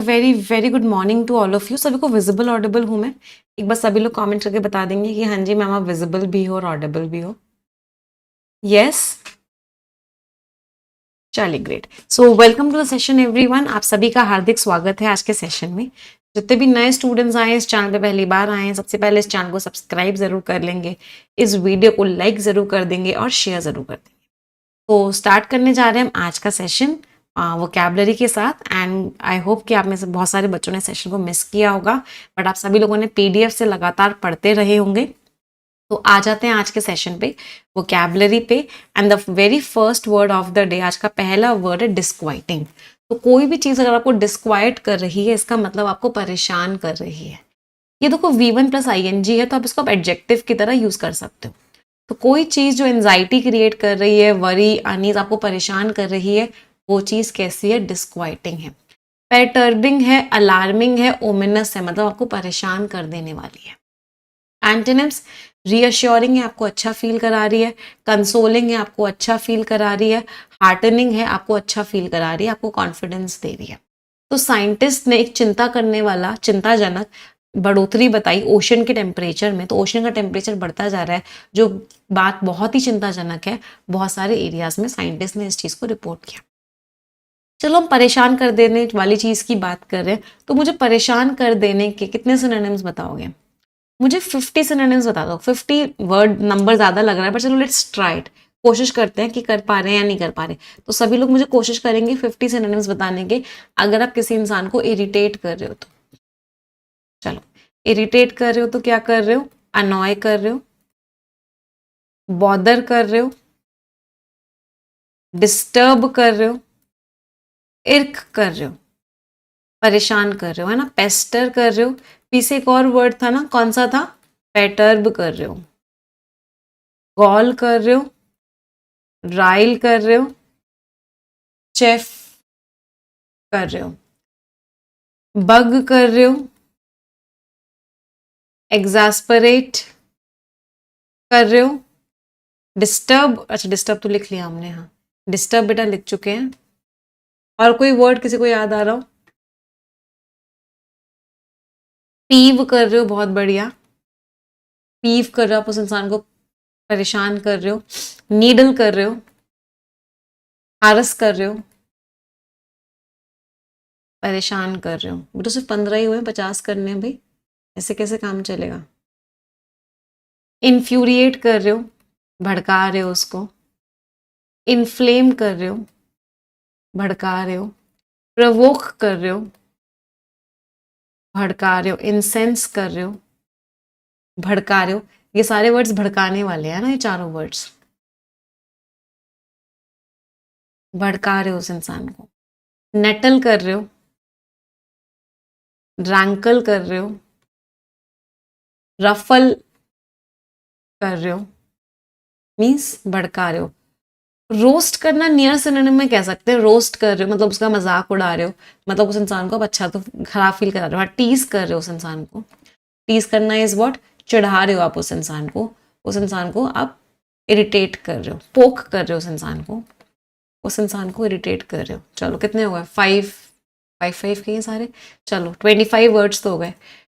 Very very good morning to all of you. सभी को visible Audible हूँ मैं? एक बार सभी लोग कमेंट करके बता देंगे कि हाँ जी मैम आप विजिबल भी हो और ऑडिबल भी हो। यस, चलिए great. So welcome to the session everyone. आप सभी का हार्दिक स्वागत है आज के सेशन में। जितने भी नए स्टूडेंट्स आए हैं इस चैनल पे पहली बार आए हैं, सबसे पहले इस चैनल को सब्सक्राइब जरूर कर लेंगे, इस वीडियो को लाइक जरूर कर देंगे और शेयर जरूर कर देंगे। तो स्टार्ट करने जा रहे हैं हम आज का सेशन वोकैबलरी के साथ। एंड आई होप कि आप में से बहुत सारे बच्चों ने सेशन को मिस किया होगा, बट आप सभी लोगों ने पीडीएफ से लगातार पढ़ते रहे होंगे। तो आ जाते हैं आज के सेशन पे, वोकैबलरी पे। And the very first word of the day, आज का पहला वर्ड है डिस्क्वाइटिंग। तो कोई भी चीज़ अगर आपको डिस्क्वाइट कर रही है, इसका मतलब आपको परेशान कर रही है। ये देखो V1 प्लस ING है, तो आप इसको एडजेक्टिव की तरह यूज कर सकते हो। तो कोई चीज जो एंजाइटी क्रिएट कर रही है, वरी अनीज आपको परेशान कर रही है, वो चीज कैसी है? डिस्क्वाइटिंग है। परटर्बिंग है, अलार्मिंग है, ओमिनस है, मतलब आपको परेशान कर देने वाली है। एंटोनिम्स, रीअश्योरिंग है, आपको अच्छा फील करा रही है। कंसोलिंग है, आपको अच्छा फील करा रही है। हार्टनिंग है, आपको अच्छा फील करा रही है, आपको कॉन्फिडेंस दे रही है। तो साइंटिस्ट ने एक चिंता करने वाला, चिंताजनक बढ़ोतरी बताई ओशन के टेम्परेचर में। तो ओशन का टेम्परेचर बढ़ता जा रहा है, जो बात बहुत ही चिंताजनक है। बहुत सारे एरियाज में साइंटिस्ट ने इस चीज को रिपोर्ट किया। चलो हम परेशान कर देने वाली चीज की बात कर रहे हैं, तो मुझे परेशान कर देने के कितने सिनोनिम्स बताओगे? मुझे 50 सिनोनिम्स बता दो। 50 वर्ड नंबर ज्यादा लग रहा है, पर चलो लेट्स ट्राई इट। कोशिश करते हैं कि कर पा रहे हैं या नहीं कर पा रहे। तो सभी लोग मुझे कोशिश करेंगे 50 सिनोनिम्स बताने के, अगर आप किसी इंसान को इरिटेट कर रहे हो तो। चलो, इरिटेट कर रहे हो तो क्या कर रहे हो? अनॉय कर रहे हो, बॉदर कर रहे हो, डिस्टर्ब कर रहे हो, इर्क कर रहे हो, परेशान कर रहे हो, है ना? पेस्टर कर रहे हो। पीछे एक और वर्ड था ना, कौन सा था? पेटर्ब कर रहे हो, गॉल कर रहे हो, राइल कर रहे हो, चेफ कर रहे हो, बग कर रहे हो, एग्जास्परेट कर रहे हो, डिस्टर्ब। अच्छा, डिस्टर्ब तो लिख लिया हमने, हाँ डिस्टर्ब बेटा लिख चुके हैं। और कोई वर्ड किसी को याद आ रहा हो? पीव कर रहे हो, बहुत बढ़िया। पीव कर रहे हो, आप उस इंसान को परेशान कर रहे हो। नीडल कर रहे हो, हारस कर रहे हो, परेशान कर रहे हो। वो तो सिर्फ 15 ही हुए, 50 करने हैं भाई, ऐसे कैसे काम चलेगा? इन्फ्यूरिएट कर रहे हो, भड़का रहे हो उसको। इन्फ्लेम कर रहे हो, भड़का रहे हो। प्रवोक कर रहे हो, भड़का रहे हो। इंसेंस कर रहे हो, भड़का रहे हो। ये सारे वर्ड्स भड़काने वाले हैं ना, ये चारों वर्ड्स। भड़का रहे हो उस इंसान को। नेटल कर रहे हो, ड्रैंकल कर रहे हो, रफल कर रहे हो, मीन्स भड़का रहे हो। रोस्ट करना नियर सिनोनिम में कह सकते हैं। रोस्ट कर रहे हो मतलब उसका मजाक उड़ा रहे हो, मतलब उस इंसान को आप अच्छा तो खराब फील करा रहे हो। हाँ, टीज कर रहे हो उस इंसान को। टीज करना इज व्हाट? चिढ़ा रहे हो आप उस इंसान को। उस इंसान को आप इरिटेट कर रहे हो, पोक कर रहे हो उस इंसान को। उस इंसान को इरिटेट कर रहे हो। चलो कितने हो गए? 5 के ये सारे। चलो 25 वर्ड्स तो हो गए,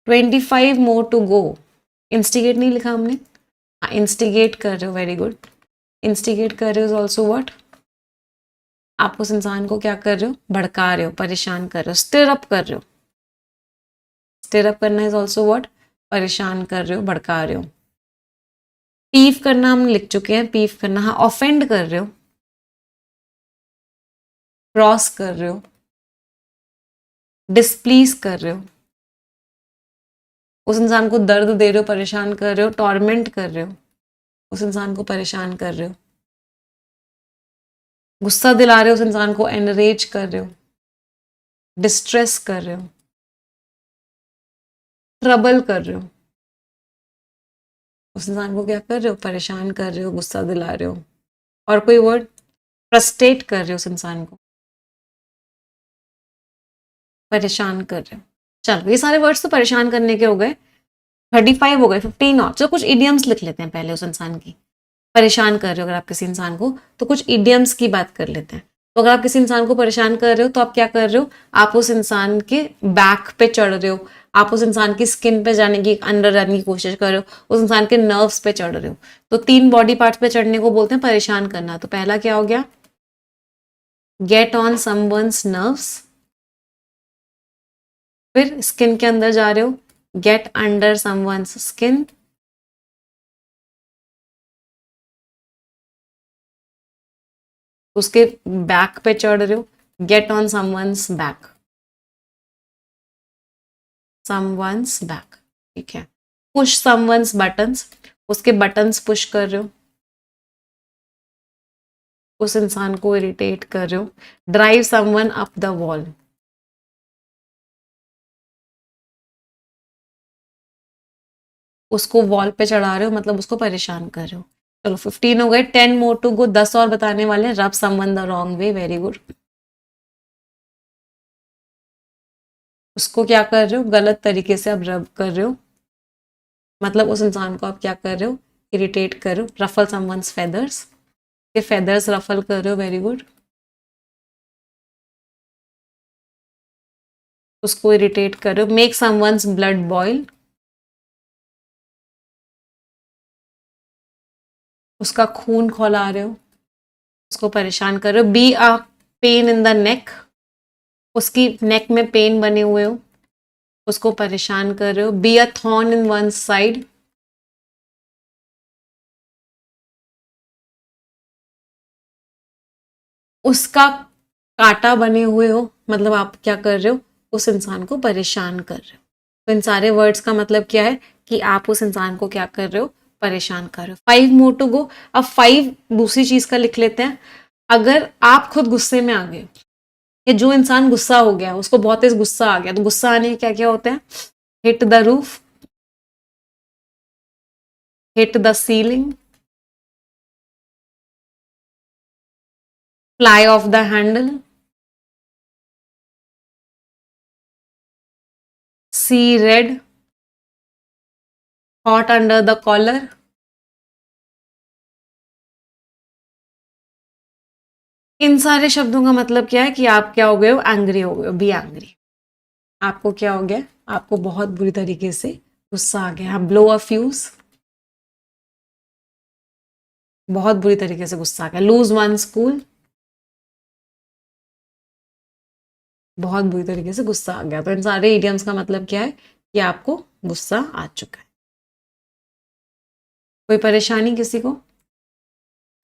25 मोर टू गो। इंस्टिगेट नहीं लिखा हमने? हाँ, इंस्टिगेट कर रहे हो, वेरी गुड। इंस्टिगेट कर रहे हो ऑल्सो व्हाट? आप उस इंसान को क्या कर रहे हो? भड़का रहे हो, परेशान कर रहे हो। स्टिर अप कर रहे हो। स्टिर अप करना इज ऑल्सो व्हाट? परेशान कर रहे हो, भड़का रहे हो। पीव करना हम लिख चुके हैं, पीव करना। हाँ, ऑफेंड कर रहे हो, क्रॉस कर रहे हो, डिस्प्लीज कर रहे हो। उस इंसान को दर्द दे रहे हो, परेशान कर रहे हो, टॉर्मेंट कर रहे हो। उस इंसान को परेशान कर रहे हो, गुस्सा दिला रहे हो उस इंसान को, एनरेज कर रहे हो, डिस्ट्रेस कर रहे हो, ट्रबल कर रहे हो। उस इंसान को क्या कर रहे हो? परेशान कर रहे हो, गुस्सा दिला रहे हो। और कोई वर्ड? फ्रस्ट्रेट कर रहे हो उस इंसान को, परेशान कर रहे हो। चलो ये सारे वर्ड्स तो परेशान करने के हो गए। 35 हो गए, 15 और। चलो कुछ इडियम्स लिख लेते हैं पहले उस इंसान की। परेशान कर रहे हो अगर आप किसी इंसान को, तो कुछ इडियम्स की बात कर लेते हैं। तो अगर आप किसी इंसान को परेशान कर रहे हो तो आप क्या कर रहे हो, आप उस इंसान के बैक पे चढ़ रहे हो, आप उस इंसान की स्किन पे जाने की, अंदर जाने की कोशिश कर रहे हो, उस इंसान के नर्व्स पे चढ़ रहे हो। तो 3 बॉडी पार्ट्स पे चढ़ने को बोलते हैं परेशान करना। तो पहला क्या हो गया, गेट ऑन समवन्स नर्व्स। फिर स्किन के अंदर जा रहे हो, गेट अंडर समवन्स स्किन। उसके बैक पे चढ़ रहे हो, get on someone's back, someone's back. ठीक है, पुश समवन्स बटन्स, उसके बटन्स पुश कर रहे हो, उस इंसान को इरिटेट कर रहे हो। Drive someone up the wall, उसको वॉल पे चढ़ा रहे हो, मतलब उसको परेशान कर रहे हो। चलो 15 हो गए, 10 मोर टू गो, 10 और बताने वाले हैं। रब someone the wrong way, very good. उसको क्या कर रहे हो, गलत तरीके से आप रब कर रहे हो, मतलब उस इंसान को आप क्या कर रहे हो, इरिटेट कर रहे हो। रफल समवन्स फेदर्स, ये फेदर्स रफल कर रहे हो, वेरी गुड। उसको इरिटेट कर रहे हो। मेक समवन्स ब्लड बॉयल, उसका खून खौला रहे हो, उसको परेशान कर रहे हो। Be a pain in the neck, उसकी नेक में पेन बने हुए हो, उसको परेशान कर रहे हो। Be a thorn in one side, उसका कांटा बने हुए हो, मतलब आप क्या कर रहे हो, उस इंसान को परेशान कर रहे हो। तो इन सारे वर्ड्स का मतलब क्या है कि आप उस इंसान को क्या कर रहे हो, परेशान कर रहे हो। 5 मोर टू गो। अब 5 दूसरी चीज का लिख लेते हैं। अगर आप खुद गुस्से में आ गए, या जो इंसान गुस्सा हो गया, उसको बहुत तेज गुस्सा आ गया, तो गुस्सा आने के क्या क्या होते हैं, hit the roof, hit the ceiling, fly off the handle, see red, hot under the collar. इन सारे शब्दों का मतलब क्या है कि आप क्या हो गए हो, एंग्री हो गए हो। बी एंग्री, आपको क्या हो गया, आपको बहुत बुरी तरीके से गुस्सा आ गया। ब्लो अ फ्यूज, बहुत बुरी तरीके से गुस्सा आ गया। लूज वन स्कूल, बहुत बुरी तरीके से गुस्सा आ गया। तो इन सारे इडियम्स का मतलब क्या है कि आपको गुस्सा आ चुका है। कोई परेशानी किसी को?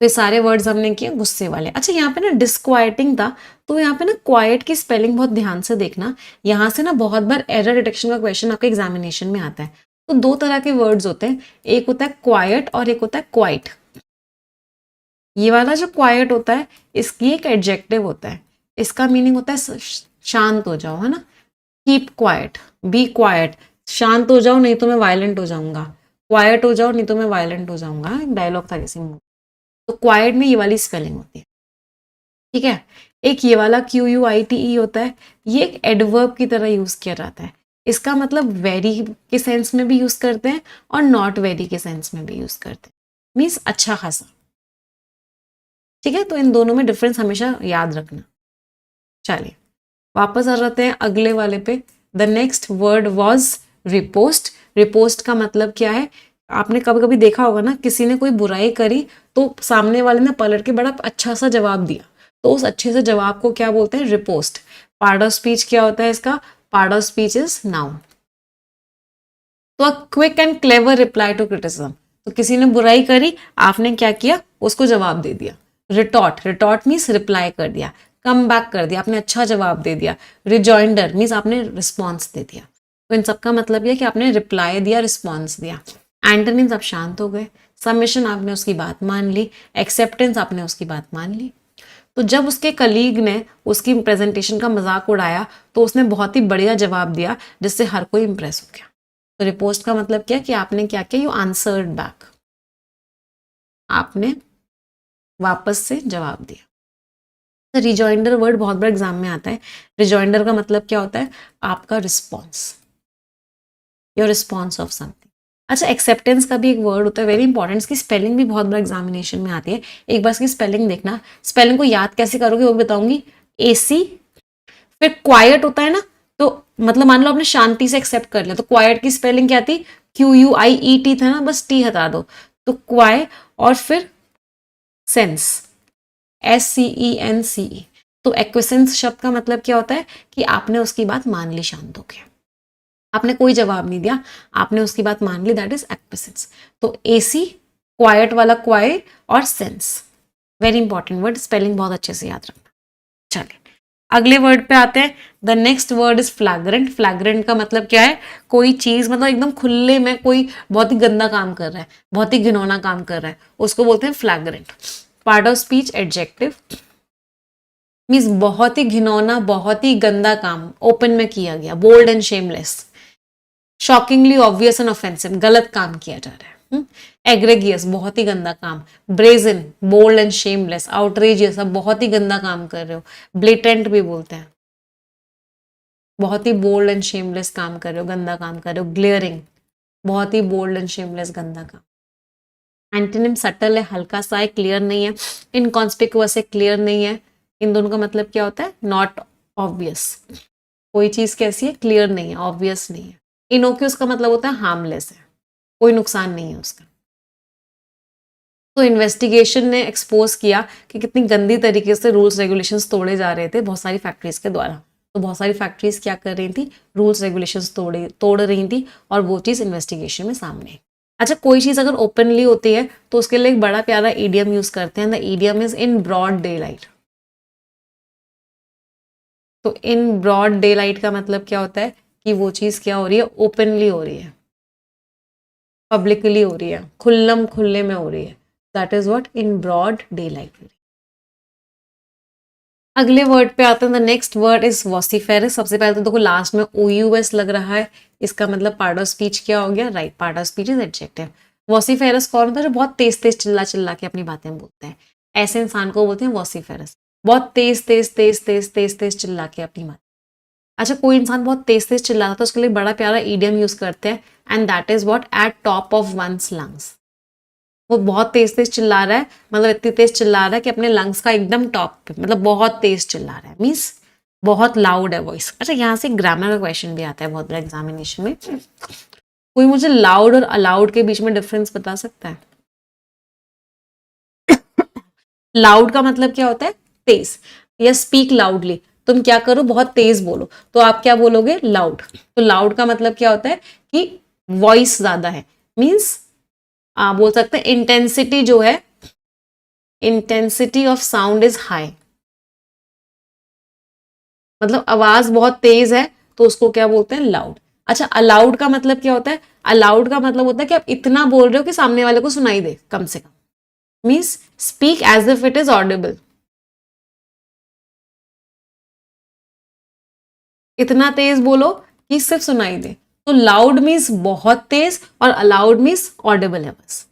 तो ये सारे वर्ड्स हमने किए गुस्से वाले। अच्छा, यहाँ पे ना डिस्क्वाइटिंग था, तो यहाँ पे ना क्वाइट की स्पेलिंग बहुत ध्यान से देखना। यहाँ से ना बहुत बार एरर डिटेक्शन का क्वेश्चन आपके एग्जामिनेशन में आता है। तो 2 तरह के वर्ड्स होते हैं, एक होता है क्वाइट और एक होता है क्वाइट। ये वाला जो क्वाइट होता है, इसकी एक एडजेक्टिव होता है, इसका मीनिंग होता है शांत हो जाओ, है ना। कीप क्वाइट, बी क्वाइट, शांत हो जाओ नहीं तो मैं वायलेंट हो जाऊंगा, क्वाइट हो जाओ नहीं तो मैं वायलेंट हो जाऊंगा। एक डायलॉग था किसी में। तो क्वाइट में ये वाली स्पेलिंग होती है, ठीक है। एक ये वाला QUITE होता है, ये एक एडवर्ब की तरह यूज किया जाता है। इसका मतलब वेरी के सेंस में भी यूज करते हैं और नॉट वेरी के सेंस में भी यूज करते हैं, मीन्स अच्छा खासा, ठीक है। तो इन दोनों में डिफरेंस हमेशा याद रखना। चलिए वापस आ जाते हैं अगले वाले पे। The next word was repost. Repost का मतलब क्या है, आपने कभी कभी देखा होगा ना, किसी ने कोई बुराई करी तो सामने वाले ने पलट के बड़ा अच्छा सा जवाब दिया, तो उस अच्छे से जवाब को क्या बोलते हैं, रिपोस्ट। पार्ट ऑफ स्पीच क्या होता है इसका, part of speech is noun. तो a quick and clever reply to criticism, तो किसी ने बुराई करी, आपने क्या किया, उसको जवाब दे दिया। रिटॉर्ट, रिटॉर्ट मीन्स रिप्लाई कर दिया। कम बैक कर दिया, आपने अच्छा जवाब दे दिया। रिजॉइंडर मीन्स आपने रिस्पॉन्स दे दिया। तो इन सबका मतलब यह कि आपने रिप्लाई दिया, रिस्पॉन्स दिया। एंटोनिम्स, आप शांत हो गए। सबमिशन, आपने उसकी बात मान ली। एक्सेप्टेंस, आपने उसकी बात मान ली। तो जब उसके कलीग ने उसकी प्रेजेंटेशन का मजाक उड़ाया, तो उसने बहुत ही बढ़िया जवाब दिया जिससे हर कोई इंप्रेस हो गया। तो रिपोस्ट का मतलब क्या कि आपने क्या किया, यू आंसर्ड बैक, आपने वापस से जवाब दिया। रिजॉइंडर वर्ड बहुत बार एग्जाम में आता है। रिजॉइंडर का मतलब क्या होता है, आपका response, your response of something. अच्छा, एक्सेप्टेंस का भी एक वर्ड होता है वेरी इंपॉर्टेंट, इसकी स्पेलिंग भी बहुत बार एग्जामिनेशन में आती है, एक बार इसकी स्पेलिंग देखना। स्पेलिंग को याद कैसे करोगे वो बताऊंगी। AC, फिर क्वाइट होता है ना, तो मतलब मान लो आपने शांति से एक्सेप्ट कर लिया, तो क्वाइट की स्पेलिंग क्या थी, QUIET था ना, बस टी हटा दो, तो क्वाइ, और फिर सेंस, SCENCE। तो एक्विसेंस शब्द का मतलब क्या होता है कि आपने उसकी बात मान ली शांत होके, आपने कोई जवाब नहीं दिया, आपने उसकी बात मान ली, दैट इज एक्विसेंस। तो AC, क्वाइट वाला क्वाइट, और sense, very important word, spelling बहुत अच्छे से याद रखना। चलिए अगले वर्ड पे आते हैं। The next word is फ्लैग्रेंट। फ्लैग्रेंट का मतलब क्या है, कोई चीज मतलब एकदम खुले में कोई बहुत ही गंदा काम कर रहा है, बहुत ही घिनौना काम कर रहा है, उसको बोलते हैं फ्लैग्रेंट। Part of speech adjective, means बहुत ही घिनौना, बहुत ही गंदा काम ओपन में किया गया, bold and shameless, shockingly obvious and offensive, गलत काम किया जा रहा है। एग्रेगियस, बहुत ही गंदा काम। Brazen, bold and shameless. Outrageous, आप बहुत ही गंदा काम कर रहे हो। ब्लेटेंट भी बोलते हैं, बहुत ही बोल्ड एंड शेमलेस काम कर रहे हो, गंदा काम कर रहे हो। ग्लेयरिंग, बहुत ही बोल्ड एंड शेमलेस, गंदा काम। एंटोनिम सटल है, हल्का सा है, क्लियर नहीं है। इनकॉन्स्पिकुअस है, क्लियर नहीं है। इन दोनों का मतलब क्या होता है, नॉट ऑब्वियस। कोई चीज कैसी है, क्लियर नहीं है, ऑब्वियस नहीं है। इनोक्यूस का मतलब होता है हार्मलेस है, कोई नुकसान नहीं है उसका। तो इन्वेस्टिगेशन ने एक्सपोज किया कि कितनी गंदी तरीके से रूल्स रेगुलेशंस तोड़े जा रहे थे बहुत सारी फैक्ट्रीज के द्वारा। तो बहुत सारी फैक्ट्रीज क्या कर रही थी, रूल्स रेगुलेशंस तोड़ रही थी, और वो चीज़ इन्वेस्टिगेशन में सामने। अच्छा, कोई चीज़ अगर ओपनली होती है तो उसके लिए एक बड़ा प्यारा ईडियम यूज करते हैं, the idiom is in broad daylight. तो इन ब्रॉड डे लाइट का मतलब क्या होता है कि वो चीज़ क्या हो रही है, ओपनली हो रही है, पब्लिकली हो रही है, खुल्लम खुल्ले में हो रही है, that is what in broad daylight. अगले वर्ड पे आते हैं, the next word is vociferous. सबसे पहले तो देखो लास्ट में OUS लग रहा है, इसका मतलब पार्ट ऑफ स्पीच क्या हो गया, right, part of speech is adjective. Vociferous कौन होता है, जो बहुत तेज तेज चिल्ला चिल्ला के अपनी बातें बोलते हैं, ऐसे इंसान को बोलते हैं वॉसिफेरस। बहुत तेज तेज तेज तेज तेज तेज चिल्ला के अपनी बात। अच्छा, कोई इंसान बहुत तेज तेज चिल्लाता है तो उसके लिए बड़ा प्यारा ईडियम यूज करते हैं, and that is what at top of one's lungs. वो बहुत तेज तेज चिल्ला रहा है, मतलब इतनी तेज चिल्ला रहा है कि अपने लंग्स का एकदम टॉप पे, मतलब बहुत तेज चिल्ला रहा है, मीन्स बहुत लाउड है वॉइस। अच्छा, यहाँ से ग्रामर का क्वेश्चन भी आता है बहुत बड़ा एग्जामिनेशन में। कोई मुझे लाउड और अलाउड के बीच में डिफरेंस बता सकता है? लाउड का मतलब क्या होता है, तेज, या स्पीक लाउडली, तुम क्या करो, बहुत तेज बोलो, तो आप क्या बोलोगे, लाउड। तो लाउड का मतलब क्या होता है कि वॉइस ज्यादा है, मीन्स आप बोल सकते हैं इंटेंसिटी जो है, intensity of sound is high, मतलब आवाज बहुत तेज है तो उसको क्या बोलते हैं, लाउड। अच्छा, अलाउड का मतलब क्या होता है, अलाउड का मतलब होता है कि आप इतना बोल रहे हो कि सामने वाले को सुनाई दे कम से कम, means speak as if it is audible, इतना तेज बोलो कि सिर्फ सुनाई दे। तो लाउड मीन्स बहुत तेज, और अलाउड मीन्स ऑडिबल है बस।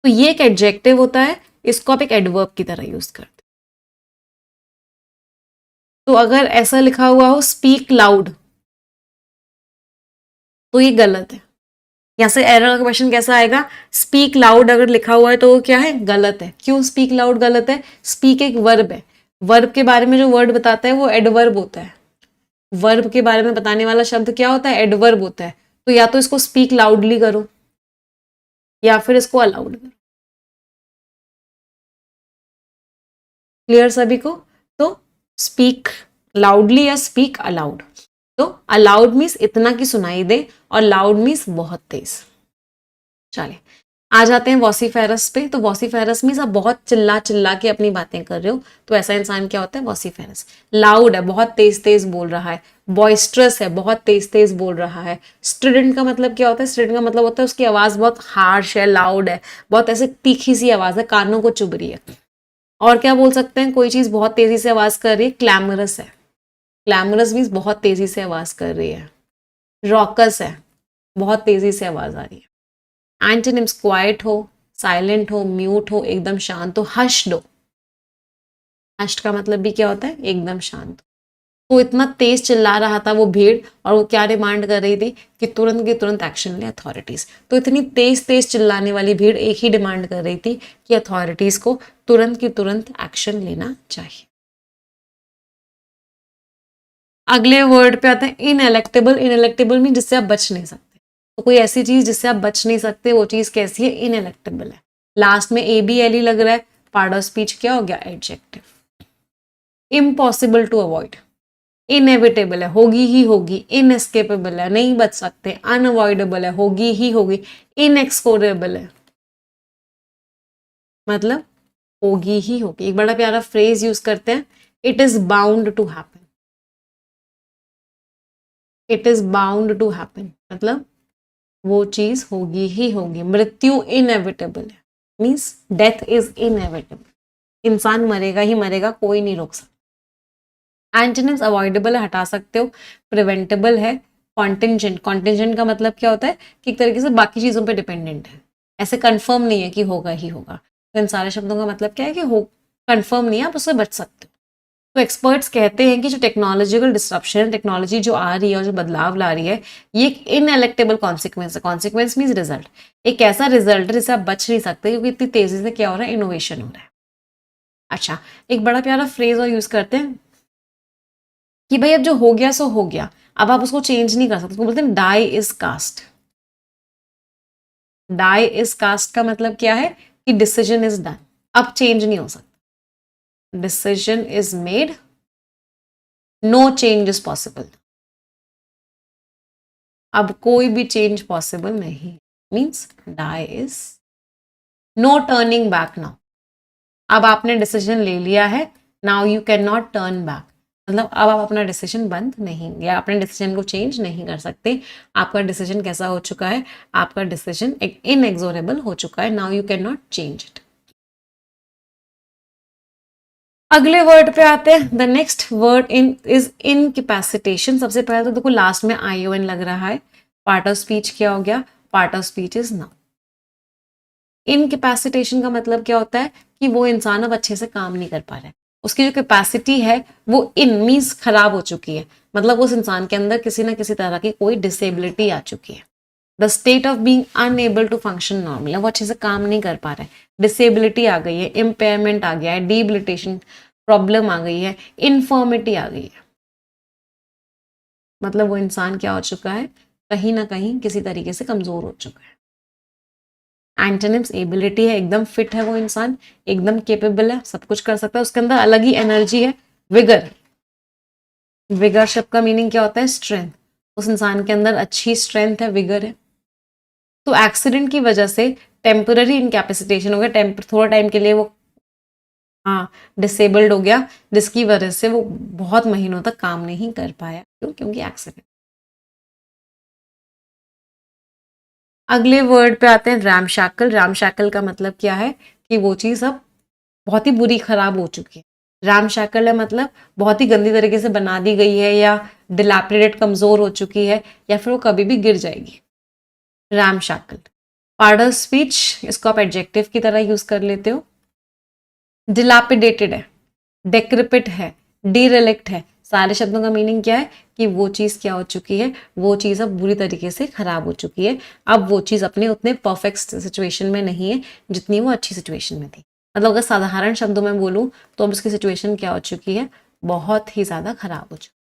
तो ये एक एडजेक्टिव होता है, इसको आप एक एडवर्ब की तरह यूज करते। तो अगर ऐसा लिखा हुआ हो स्पीक लाउड, तो ये गलत है। यहाँ से एरर का क्वेश्चन कैसा आएगा, स्पीक लाउड अगर लिखा हुआ है तो वो क्या है, गलत है। क्यों स्पीक लाउड गलत है, स्पीक एक वर्ब है, वर्ब के बारे में जो वर्ड बताता है वो एडवर्ब होता है। वर्ब के बारे में बताने वाला शब्द क्या होता है, एडवर्ब होता है। तो या तो इसको स्पीक लाउडली करो, या फिर इसको अलाउड करो। क्लियर सभी को? तो स्पीक लाउडली या स्पीक अलाउड। तो अलाउड मीन्स इतना कि सुनाई दे, और लाउड मीन्स बहुत तेज। चलिए आ जाते हैं वॉसिफेरस पे। तो वॉसिफेरस मीन्स आप बहुत चिल्ला चिल्ला के अपनी बातें कर रहे हो, तो ऐसा इंसान क्या होता है, वॉसिफेरस। लाउड है, बहुत तेज तेज बोल रहा है। बॉइस्ट्रस है, बहुत तेज तेज बोल रहा है। स्टूडेंट का मतलब क्या होता है, स्टूडेंट का मतलब होता है उसकी आवाज बहुत हार्श है, लाउड है, बहुत ऐसे तीखी सी आवाज है, कानों को चुभ रही है। और क्या बोल सकते हैं, कोई चीज बहुत तेजी से आवाज कर रही है, क्लैमरस है। क्लैमरस मीन्स बहुत तेजी से आवाज कर रही है। रॉकस है, बहुत तेजी से आवाज आ रही है। एंटोनिम्स क्वाइट हो, साइलेंट हो, म्यूट हो, एकदम शांत हो, हश्ड हो। हश्ड का मतलब भी क्या होता है, एकदम शांत। तो इतना तेज चिल्ला रहा था वो भीड़, और वो क्या डिमांड कर रही थी कि तुरंत की तुरंत एक्शन ले अथॉरिटीज। तो इतनी तेज तेज चिल्लाने वाली भीड़ एक ही डिमांड कर रही थी कि अथॉरिटीज को तुरंत की तुरंत एक्शन लेना चाहिए। अगले वर्ड पे आते हैं इनएलेक्टेबल। इनएलेक्टेबल मीन जिससे आप बच नहीं सकते। तो कोई ऐसी चीज जिससे आप बच नहीं सकते, वो चीज कैसी है? इनएलेक्टेबल है। लास्ट में ABLE लग रहा है, पार्ट ऑफ स्पीच क्या हो गया? Adjective. Impossible to avoid, inevitable है, होगी ही होगी। इनएस्केपेबल है, नहीं बच सकते। अनअवॉइडेबल है, होगी ही होगी। इनएक्सकोरेबल है, मतलब होगी ही होगी। एक बड़ा प्यारा फ्रेज यूज करते हैं, it is bound to happen. It is bound to happen मतलब वो चीज होगी ही होगी। मृत्यु इनएविटेबल है, मीन्स डेथ इज इनएविटेबल। इंसान मरेगा ही मरेगा, कोई नहीं रोक सकता। एंटोनिम्स अवॉइडेबल है, हटा सकते हो। प्रिवेंटेबल है। कॉन्टिंजेंट, कॉन्टिंजेंट का मतलब क्या होता है कि एक तरीके से बाकी चीजों पे डिपेंडेंट है, ऐसे कंफर्म नहीं है कि होगा ही होगा। तो इन सारे शब्दों का मतलब क्या है कि हो कंफर्म नहीं है, आप उससे बच सकते हो। तो एक्सपर्ट्स कहते हैं कि जो टेक्नोलॉजिकल डिस्ट्रप्शन, टेक्नोलॉजी जो आ रही है और जो बदलाव ला रही है, ये एक इनएलेक्टेबल कॉन्सिक्वेंस है। कॉन्सिक्वेंस मीन्स रिजल्ट, एक ऐसा रिजल्ट है जिससे आप बच नहीं सकते, क्योंकि इतनी तेजी से क्या हो रहा है? इनोवेशन हो रहा है। अच्छा, एक बड़ा प्यारा फ्रेज और यूज करते हैं कि भाई अब जो हो गया सो हो गया, अब आप उसको चेंज नहीं कर सकते। उसको बोलते हैं die is cast. Die is cast का मतलब क्या है कि डिसीजन इज डन, अब चेंज नहीं हो सकता। Decision is made, no change is possible. अब कोई भी चेंज पॉसिबल नहीं, means die is no turning back now. अब आपने डिसीजन ले लिया है, now you can not turn back, मतलब अब आप अपना डिसीजन बंद नहीं, या अपने डिसीजन को चेंज नहीं कर सकते। आपका डिसीजन कैसा हो चुका है? आपका डिसीजन एक इनएक्सोरेबल हो चुका है, now you can not change it. अगले वर्ड पे आते हैं। The next word in is incapacitation. सबसे पहले तो देखो लास्ट में ION लग रहा है, पार्ट ऑफ स्पीच क्या हो गया? Part of speech is noun. Incapacitation का मतलब क्या होता है कि वो इंसान अब अच्छे से काम नहीं कर पा रहा है, उसकी जो कैपेसिटी है वो इन मीन्स खराब हो चुकी है, मतलब उस इंसान के अंदर किसी ना किसी तरह की कोई डिसेबिलिटी आ चुकी है। The state of being unable to function normal, वो अच्छे से काम नहीं कर पा रहा है, डिसेबिलिटी आ गई है, इम्पेयरमेंट आ गया है, डिबिलिटेशन प्रॉब्लम आ गई है, इन्फॉर्मिटी आ गई है, मतलब वो इंसान क्या हो चुका है? कहीं ना कहीं किसी तरीके से कमजोर हो चुका है। एंटोनिम्स एबिलिटी है, एकदम फिट है वो इंसान, एकदम केपेबल है, सब कुछ कर सकता है, उसके अंदर अलग ही एनर्जी है। विगर, विगर शब्द का मीनिंग क्या होता है? स्ट्रेंथ। उस इंसान के अंदर अच्छी स्ट्रेंथ है, विगर है। तो एक्सीडेंट की वजह से टेम्पररी इनकैपेसिटेशन हो गया, थोड़ा टाइम के लिए वो हाँ डिसेबल्ड हो गया, जिसकी वजह से वो बहुत महीनों तक काम नहीं कर पाया। क्यों? क्योंकि एक्सीडेंट। अगले वर्ड पे आते हैं रैमशैकल। रैमशैकल का मतलब क्या है कि वो चीज अब बहुत ही बुरी खराब हो चुकी है। रैमशैकल है मतलब बहुत ही गंदी तरीके से बना दी गई है, या डिलैपिडेटेड कमजोर हो चुकी है, या फिर वो कभी भी गिर जाएगी। रैमशैकल। पार्ट ऑफ स्पीच, इसको आप एडजेक्टिव की तरह यूज कर लेते हो। डिलैपिडेटेड है, डेक्रिपिट है, डिरेलिक्ट है, सारे शब्दों का मीनिंग क्या है कि वो चीज क्या हो चुकी है? वो चीज अब बुरी तरीके से खराब हो चुकी है, अब वो चीज अपने उतने परफेक्ट सिचुएशन में नहीं है जितनी वो अच्छी सिचुएशन में थी। मतलब अगर साधारण शब्दों में बोलूं तो अब उसकी सिचुएशन क्या हो चुकी है? बहुत ही ज्यादा खराब हो चुकी है।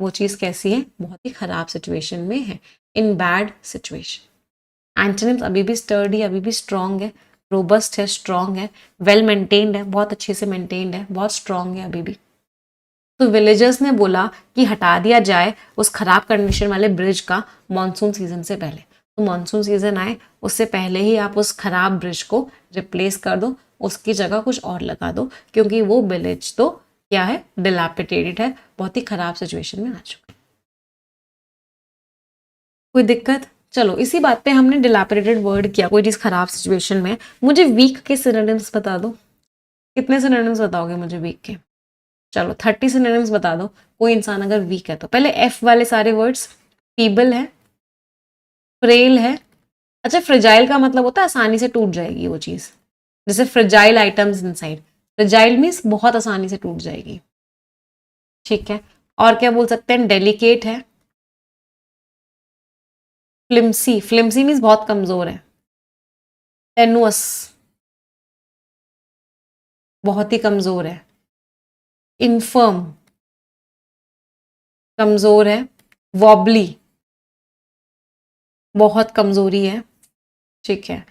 वो चीज कैसी है? बहुत ही खराब सिचुएशन में है, इन बैड सिचुएशन। एंटोनिम्स अभी भी स्टर्डी, अभी भी स्ट्रांग है, रोबस्ट है, स्ट्रांग है, वेल मेंटेन्ड है, बहुत अच्छे से मेंटेन्ड है, बहुत स्ट्रांग है अभी भी। तो विलेजर्स ने बोला कि हटा दिया जाए उस खराब कंडीशन वाले ब्रिज का मॉनसून सीजन से पहले। तो मॉनसून सीजन आए उससे पहले ही आप उस खराब ब्रिज को रिप्लेस कर दो, उसकी जगह कुछ और लगा दो, क्योंकि वो विलेज तो क्या है? डिलैपिडेटेड है, बहुत ही खराब सिचुएशन में आ चुका है। कोई दिक्कत? चलो इसी बात पे हमने डिलैपिडेटेड वर्ड किया, कोई चीज खराब सिचुएशन में। मुझे वीक के सिनोनिम्स बता दो। कितने सिनोनिम्स बताओगे मुझे वीक के? चलो 30 सिनोनिम्स बता दो। कोई इंसान अगर वीक है तो पहले F वाले सारे वर्ड्स। फीबल है, फ्रेल है। अच्छा, फ्रेजाइल का मतलब होता है आसानी से टूट जाएगी वो चीज, जैसे fragile items inside. Fragile means बहुत आसानी से टूट जाएगी, ठीक है। और क्या बोल सकते हैं, डेलिकेट है, फ्लिम्सी, फ्लिम्सी मीन्स बहुत कमजोर है, टेनुअस बहुत ही कमजोर है, इनफर्म कमजोर है, वॉबली बहुत कमजोरी है, ठीक है।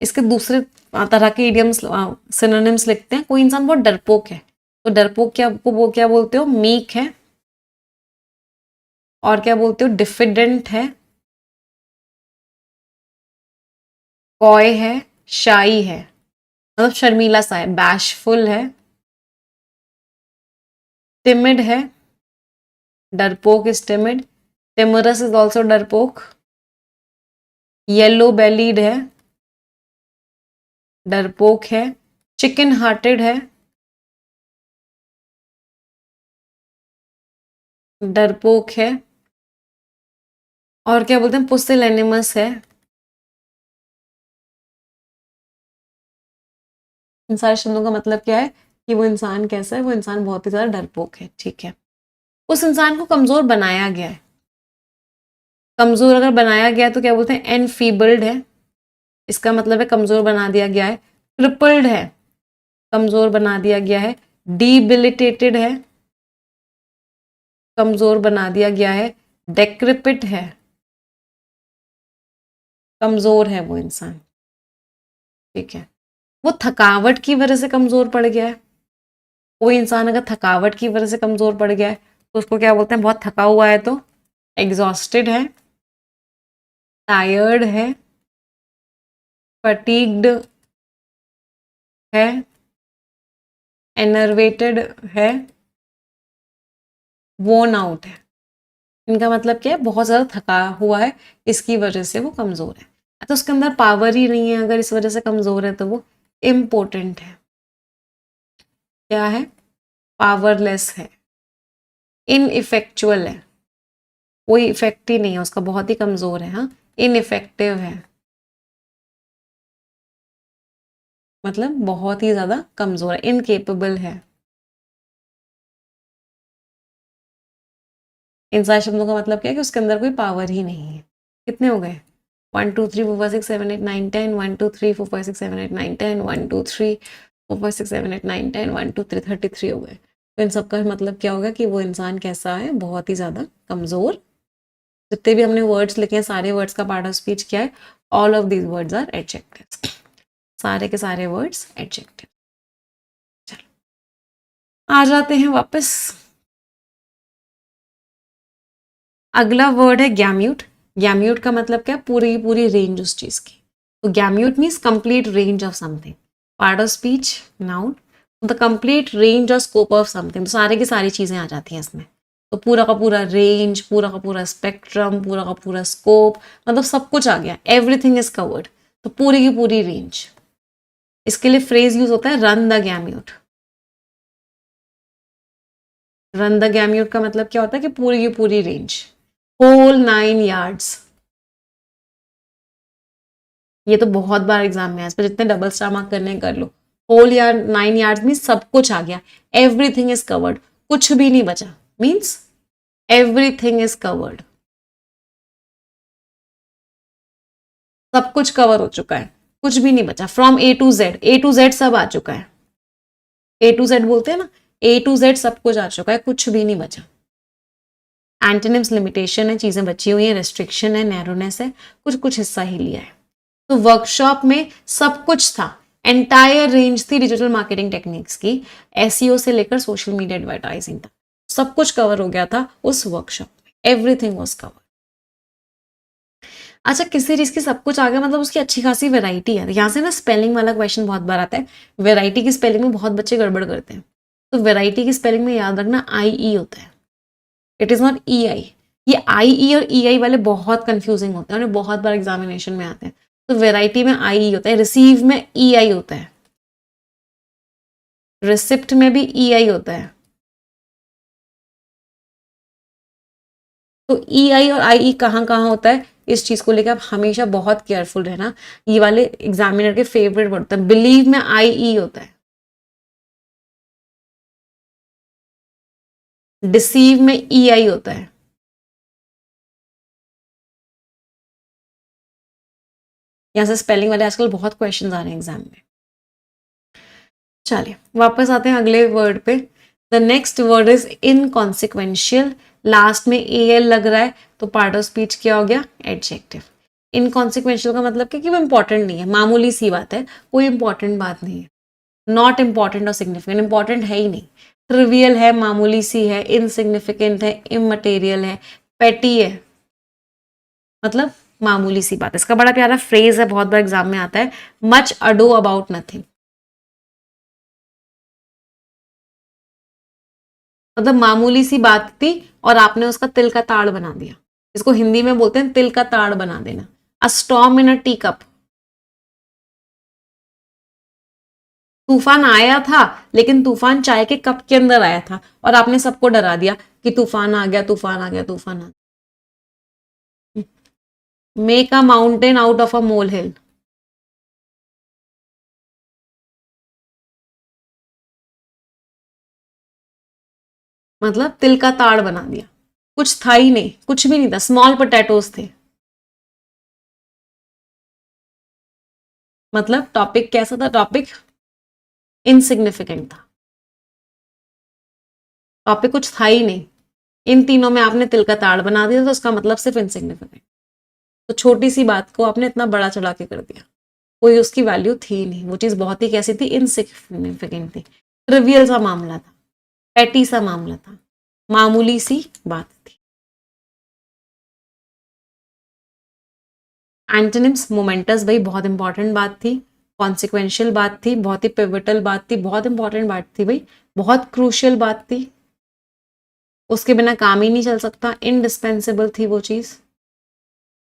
इसके दूसरे तरह के इडियम्स सिनोनिम्स लिखते हैं। कोई इंसान बहुत डरपोक है, तो डरपोक क्या को वो क्या बोलते हो, मीक है, और क्या बोलते हो, डिफिडेंट है, कॉय है, शाई है, मतलब शर्मीला सा है, बैशफुल है, टिमिड है, डरपोक इज टिमिड, टिमरस इज ऑल्सो डरपोक, येलो बेलीड है, डरपोक है, चिकन हार्टेड है, डरपोक है, और क्या बोलते हैं, पुसिलैनिमस है। इन सारे शब्दों का मतलब क्या है कि वो इंसान कैसा है, वो इंसान बहुत ही ज्यादा डरपोक है, ठीक है। उस इंसान को कमजोर बनाया गया है, कमजोर अगर बनाया गया तो क्या बोलते हैं, एनफीबल्ड है, इसका मतलब है कमजोर बना दिया गया है, क्रिपल्ड है, कमजोर बना दिया गया है, डिबिलिटेटेड है, कमजोर बना दिया गया है, डेक्रिपिट है, कमजोर है वो इंसान, ठीक है। वो थकावट की वजह से कमजोर पड़ गया है, कोई इंसान अगर थकावट की वजह से कमजोर पड़ गया है तो उसको क्या बोलते हैं, बहुत थका हुआ है, तो एग्जॉस्टेड है, टायर्ड है, फटीग्ड है, एनर्वेटेड है, वोन आउट है। इनका मतलब क्या है, बहुत ज्यादा थका हुआ है, इसकी वजह से वो कमजोर है। तो उसके अंदर पावर ही नहीं है, अगर इस वजह से कमजोर है तो वो इम्पोर्टेंट है, क्या है, पावरलेस है, इनइफेक्चुअल है, कोई इफेक्ट ही नहीं है उसका, बहुत ही कमजोर है, हाँ, इनइफेक्टिव है, मतलब बहुत ही ज्यादा कमजोर है, इनकेपेबल है। इन सारे शब्दों का मतलब क्या है कि उसके अंदर कोई पावर ही नहीं है। कितने हो गए, 1 2 3 4 5 6 7 8 9 10, 1 2 3 4 5 6 7 8 9 10, 1 2 3 4 5 6 7 8 9 10, 1 2 3 33 हो गए। तो इन सब का मतलब क्या होगा कि वो इंसान कैसा है, बहुत ही ज्यादा कमजोर। जितने भी हमने वर्ड्स लिखे हैं, सारे वर्ड्स का पार्ट ऑफ स्पीच क्या है, all of these words are adjectives, सारे के सारे वर्ड्स एडजेक्टिव। चलो आ जाते हैं वापस, अगला वर्ड है गैम्यूट। गैम्यूट का मतलब क्या है, पूरी पूरी रेंज उस चीज की। तो gamut means complete range of something, part of speech, noun, the complete range और स्कोप ऑफ समथिंग, तो सारे की सारी चीजें आ जाती हैं इसमें। तो पूरा का पूरा रेंज, पूरा का पूरा स्पेक्ट्रम, पूरा का पूरा स्कोप, मतलब सब कुछ आ गया, एवरीथिंग इज कवर्ड, तो पूरी की पूरी रेंज। इसके लिए फ्रेज यूज होता है रन द गैम्यूट। रन द गैम्यूट का मतलब क्या होता है कि पूरी की पूरी रेंज, होल 9 यार्ड्स। ये तो बहुत बार एग्जाम में है, इस पर जितने डबल स्टार मार्क करने कर लो। होल यार 9 यार्ड्स मीन्स सब कुछ आ गया, एवरीथिंग इज कवर्ड, कुछ भी नहीं बचा, मीन्स एवरीथिंग इज कवर्ड, सब कुछ कवर हो चुका है, कुछ भी नहीं बचा, from A to Z, A to Z सब आ चुका है, ए टू जेड बोलते हैं ना, ए टू जेड सब कुछ आ चुका है, कुछ भी नहीं बचा। एंटोनिम्स लिमिटेशन है, चीजें बची हुई हैं, रेस्ट्रिक्शन है, नैरोनेस है, कुछ कुछ हिस्सा ही लिया है। तो वर्कशॉप में सब कुछ था, एंटायर रेंज थी डिजिटल मार्केटिंग टेक्निक्स की, एसईओ से लेकर सोशल मीडिया एडवर्टाइजिंग तक, सब कुछ कवर हो गया था उस वर्कशॉप में, एवरीथिंग वाज कवर। अच्छा, किसी चीज की सब कुछ आ गया मतलब उसकी अच्छी खासी वैरायटी है। यहाँ से ना स्पेलिंग वाला क्वेश्चन बहुत बार आता है, वैरायटी की स्पेलिंग में बहुत बच्चे गड़बड़ करते हैं। तो वैरायटी की स्पेलिंग में याद रखना आई ई होता है, इट इज नॉट ई आई। ये आई ई और ई आई वाले बहुत कंफ्यूजिंग होते हैं और बहुत बार एग्जामिनेशन में आते हैं। तो वैरायटी में आई ई होता है, रिसीव में ई आई होता है, रिसिप्ट में भी ई आई होता है। तो ई आई और आई ई कहाँ कहाँ होता है, इस चीज को लेकर आप हमेशा बहुत केयरफुल रहना। ये वाले एग्जामिनर के फेवरेट वर्ड होता है, बिलीव में आई ई होता है, डिसीव में EI होता है। यहां से स्पेलिंग वाले आजकल बहुत क्वेश्चंस आ रहे हैं एग्जाम में। चलिए वापस आते हैं अगले वर्ड पे। The next word is inconsequential. Last में AL लग रहा है तो पार्ट ऑफ स्पीच क्या हो गया? एडजेक्टिव। इनकॉन्सिक्वेंशियल का मतलब कि वो इंपॉर्टेंट नहीं है, मामूली सी बात है, कोई इंपॉर्टेंट बात नहीं है। नॉट इंपॉर्टेंट और सिग्निफिकेंट, इंपॉर्टेंट है ही नहीं। ट्रिवियल है, मामूली सी है, इनसिग्निफिकेंट है, इमटेरियल है, पेटी है, मतलब मामूली सी बात। इसका बड़ा प्यारा फ्रेज है, बहुत बार एग्जाम में आता है, मच अडो अबाउट नथिंग। मतलब मामूली सी बात थी और आपने उसका तिल का ताड़ बना दिया। इसको हिंदी में बोलते हैं तिल का ताड़ बना देना। अ स्टॉर्म इन अ टी कप। तूफान आया था लेकिन तूफान चाय के कप के अंदर आया था और आपने सबको डरा दिया कि तूफान आ गया, तूफान आ गया, तूफान आ गया। Make a mountain out of a molehill. मतलब तिल का ताड़ बना दिया, कुछ था ही नहीं, कुछ भी नहीं था, स्मॉल पोटैटोज थे। मतलब टॉपिक कैसा था? टॉपिक इनसिग्निफिकेंट था, टॉपिक कुछ था ही नहीं। इन तीनों में आपने तिल का ताड़ बना दिया तो उसका मतलब सिर्फ इनसिग्निफिकेंट। तो छोटी सी बात को आपने इतना बड़ा चढ़ा के कर दिया, कोई उसकी वैल्यू थी ही नहीं। वो चीज बहुत ही कैसी थी? इनसिग्निफिकेंट थी, ट्रिवियल सा मामला था, पैटी सा मामला था, मामूली सी बात थी। एंटोनिम्स, मोमेंटस, भाई बहुत इंपॉर्टेंट बात थी, कॉन्सिक्वेंशियल बात थी, बहुत ही पिवटल बात थी, बहुत इंपॉर्टेंट बात थी भाई, बहुत क्रूशियल बात थी, उसके बिना काम ही नहीं चल सकता, इनडिस्पेंसेबल थी वो चीज,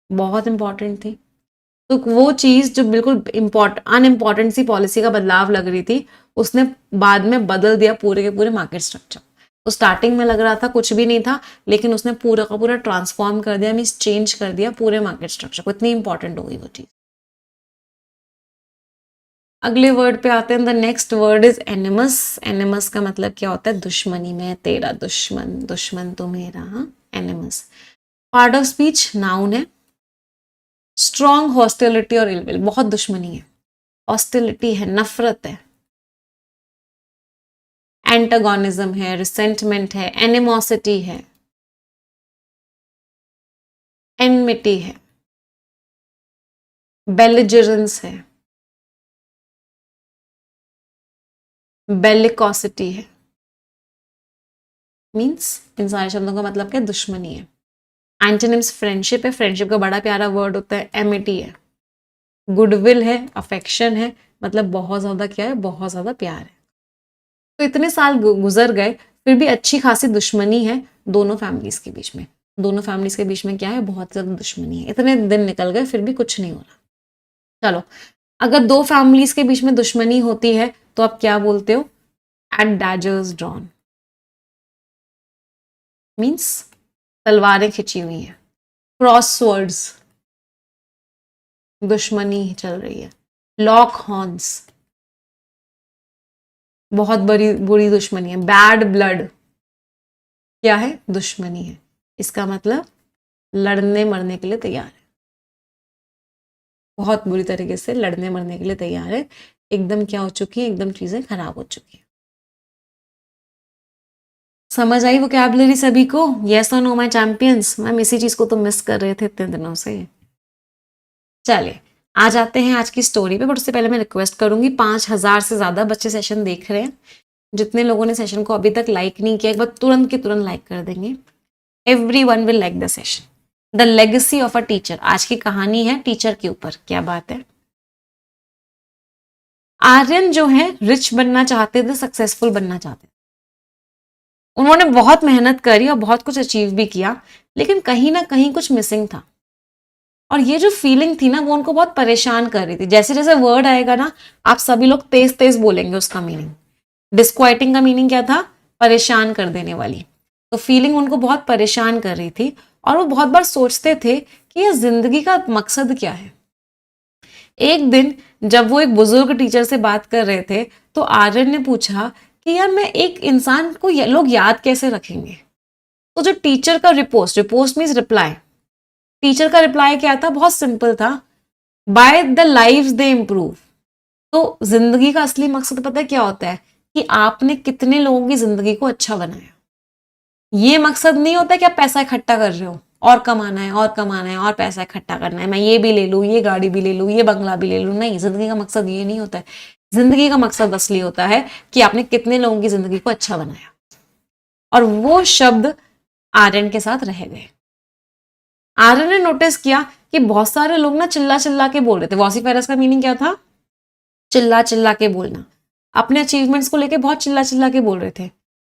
बहुत इंपॉर्टेंट थी। तो वो चीज जो बिल्कुल अनइम्पॉर्टेंट सी पॉलिसी का बदलाव लग रही थी, उसने बाद में बदल दिया पूरे के पूरे मार्केट स्ट्रक्चर। तो स्टार्टिंग में लग रहा था कुछ भी नहीं था, लेकिन उसने पूरा का पूरा ट्रांसफॉर्म कर दिया, मीन्स चेंज कर दिया पूरे मार्केट स्ट्रक्चर को। इतनी इंपॉर्टेंट हो गई वो चीज। अगले वर्ड पे आते हैं। The next word is एनिमस। एनिमस का मतलब क्या होता है? दुश्मनी में, तेरा दुश्मन, दुश्मन तो मेरा। हाँ, एनिमस। पार्ट ऑफ स्पीच नाउन है। स्ट्रॉन्ग हॉस्टिलिटी और इलविल, बहुत दुश्मनी है, हॉस्टिलिटी है, नफरत है, एंटागोनिज्म है, रिसेंटमेंट है, एनिमोसिटी है, एनमिटी है, बेलिजरेंस है, बेलिकोसिटी है। मीन्स इन सारे शब्दों का मतलब क्या? दुश्मनी है। एंटोनिम्स फ्रेंडशिप है, फ्रेंडशिप का बड़ा प्यारा वर्ड होता है एमिटी है, गुडविल है, अफेक्शन है, मतलब बहुत ज्यादा क्या है? बहुत ज्यादा प्यार है। तो इतने साल गुजर गए फिर भी अच्छी खासी दुश्मनी है दोनों फैमिलीज के बीच में। दोनों फैमिलीज के बीच में क्या है? बहुत ज्यादा दुश्मनी है। इतने दिन निकल गए फिर भी कुछ नहीं हो रहा। चलो, अगर दो फैमिलीज के बीच में दुश्मनी होती है तो आप क्या बोलते हो? एट डैजर्स ड्रॉन, मीन्स तलवारें खिंची हुई हैं। क्रॉस स्वर्ड्स, दुश्मनी चल रही है। लॉक हॉर्न्स, बहुत बड़ी बुरी दुश्मनी है। बैड ब्लड, क्या है? दुश्मनी है। इसका मतलब लड़ने मरने के लिए तैयार है, बहुत बुरी तरीके से लड़ने मरने के लिए तैयार है। एकदम क्या हो चुकी है? एकदम चीजें खराब हो चुकी है। समझ आई वोकैबुलरी सभी को? यस और नो माय चैंपियंस? मैम इसी चीज को तो मिस कर रहे थे इतने दिनों से। चलिए आ जाते हैं आज की स्टोरी पे, बट उससे पहले मैं रिक्वेस्ट करूंगी, 5,000 से ज्यादा बच्चे सेशन देख रहे हैं। जितने लोगों ने सेशन को अभी तक लाइक नहीं किया, एक बार तुरंत की तुरंत लाइक कर देंगे। Everyone will like the session. The legacy of a teacher, आज की कहानी है टीचर के ऊपर। क्या बात है? आर्यन जो है रिच बनना चाहते थे, सक्सेसफुल बनना चाहते थे। उन्होंने बहुत मेहनत करी और बहुत कुछ अचीव भी किया, लेकिन कहीं ना कहीं कुछ मिसिंग था। और ये जो फीलिंग थी ना, वो उनको बहुत परेशान कर रही थी। जैसे जैसे वर्ड आएगा ना, आप सभी लोग तेज तेज बोलेंगे उसका मीनिंग। डिस्क्वाइटिंग का मीनिंग क्या था? परेशान कर देने वाली। तो फीलिंग उनको बहुत परेशान कर रही थी और वो बहुत बार सोचते थे कि ये जिंदगी का मकसद क्या है। एक दिन जब वो एक बुजुर्ग टीचर से बात कर रहे थे तो आर्यन ने पूछा कि यार मैं एक इंसान को लोग याद कैसे रखेंगे। तो जो टीचर का रिपोस्ट मीन्स रिप्लाई, टीचर का रिप्लाई क्या था, बहुत सिंपल था, by the lives they improve. तो जिंदगी का असली मकसद पता है क्या होता है, कि आपने कितने लोगों की जिंदगी को अच्छा बनाया। ये मकसद नहीं होता कि आप पैसा इकट्ठा कर रहे हो और कमाना है और कमाना है और पैसा इकट्ठा करना है, मैं ये भी ले लूं, ये गाड़ी भी ले लूं, ये बंगला भी ले लूं। नहीं, जिंदगी का मकसद ये नहीं होता है। जिंदगी का मकसद असली होता है कि आपने कितने लोगों की जिंदगी को अच्छा बनाया। और वो शब्द आर्यन के साथ रह गए। आर्यन ने नोटिस किया कि बहुत सारे लोग ना चिल्ला चिल्ला के बोल रहे थे। वॉसिफेरस का मीनिंग क्या था, चिल्ला चिल्ला के बोलना। अपने अचीवमेंट्स को लेके बहुत चिल्ला चिल्ला के बोल रहे थे,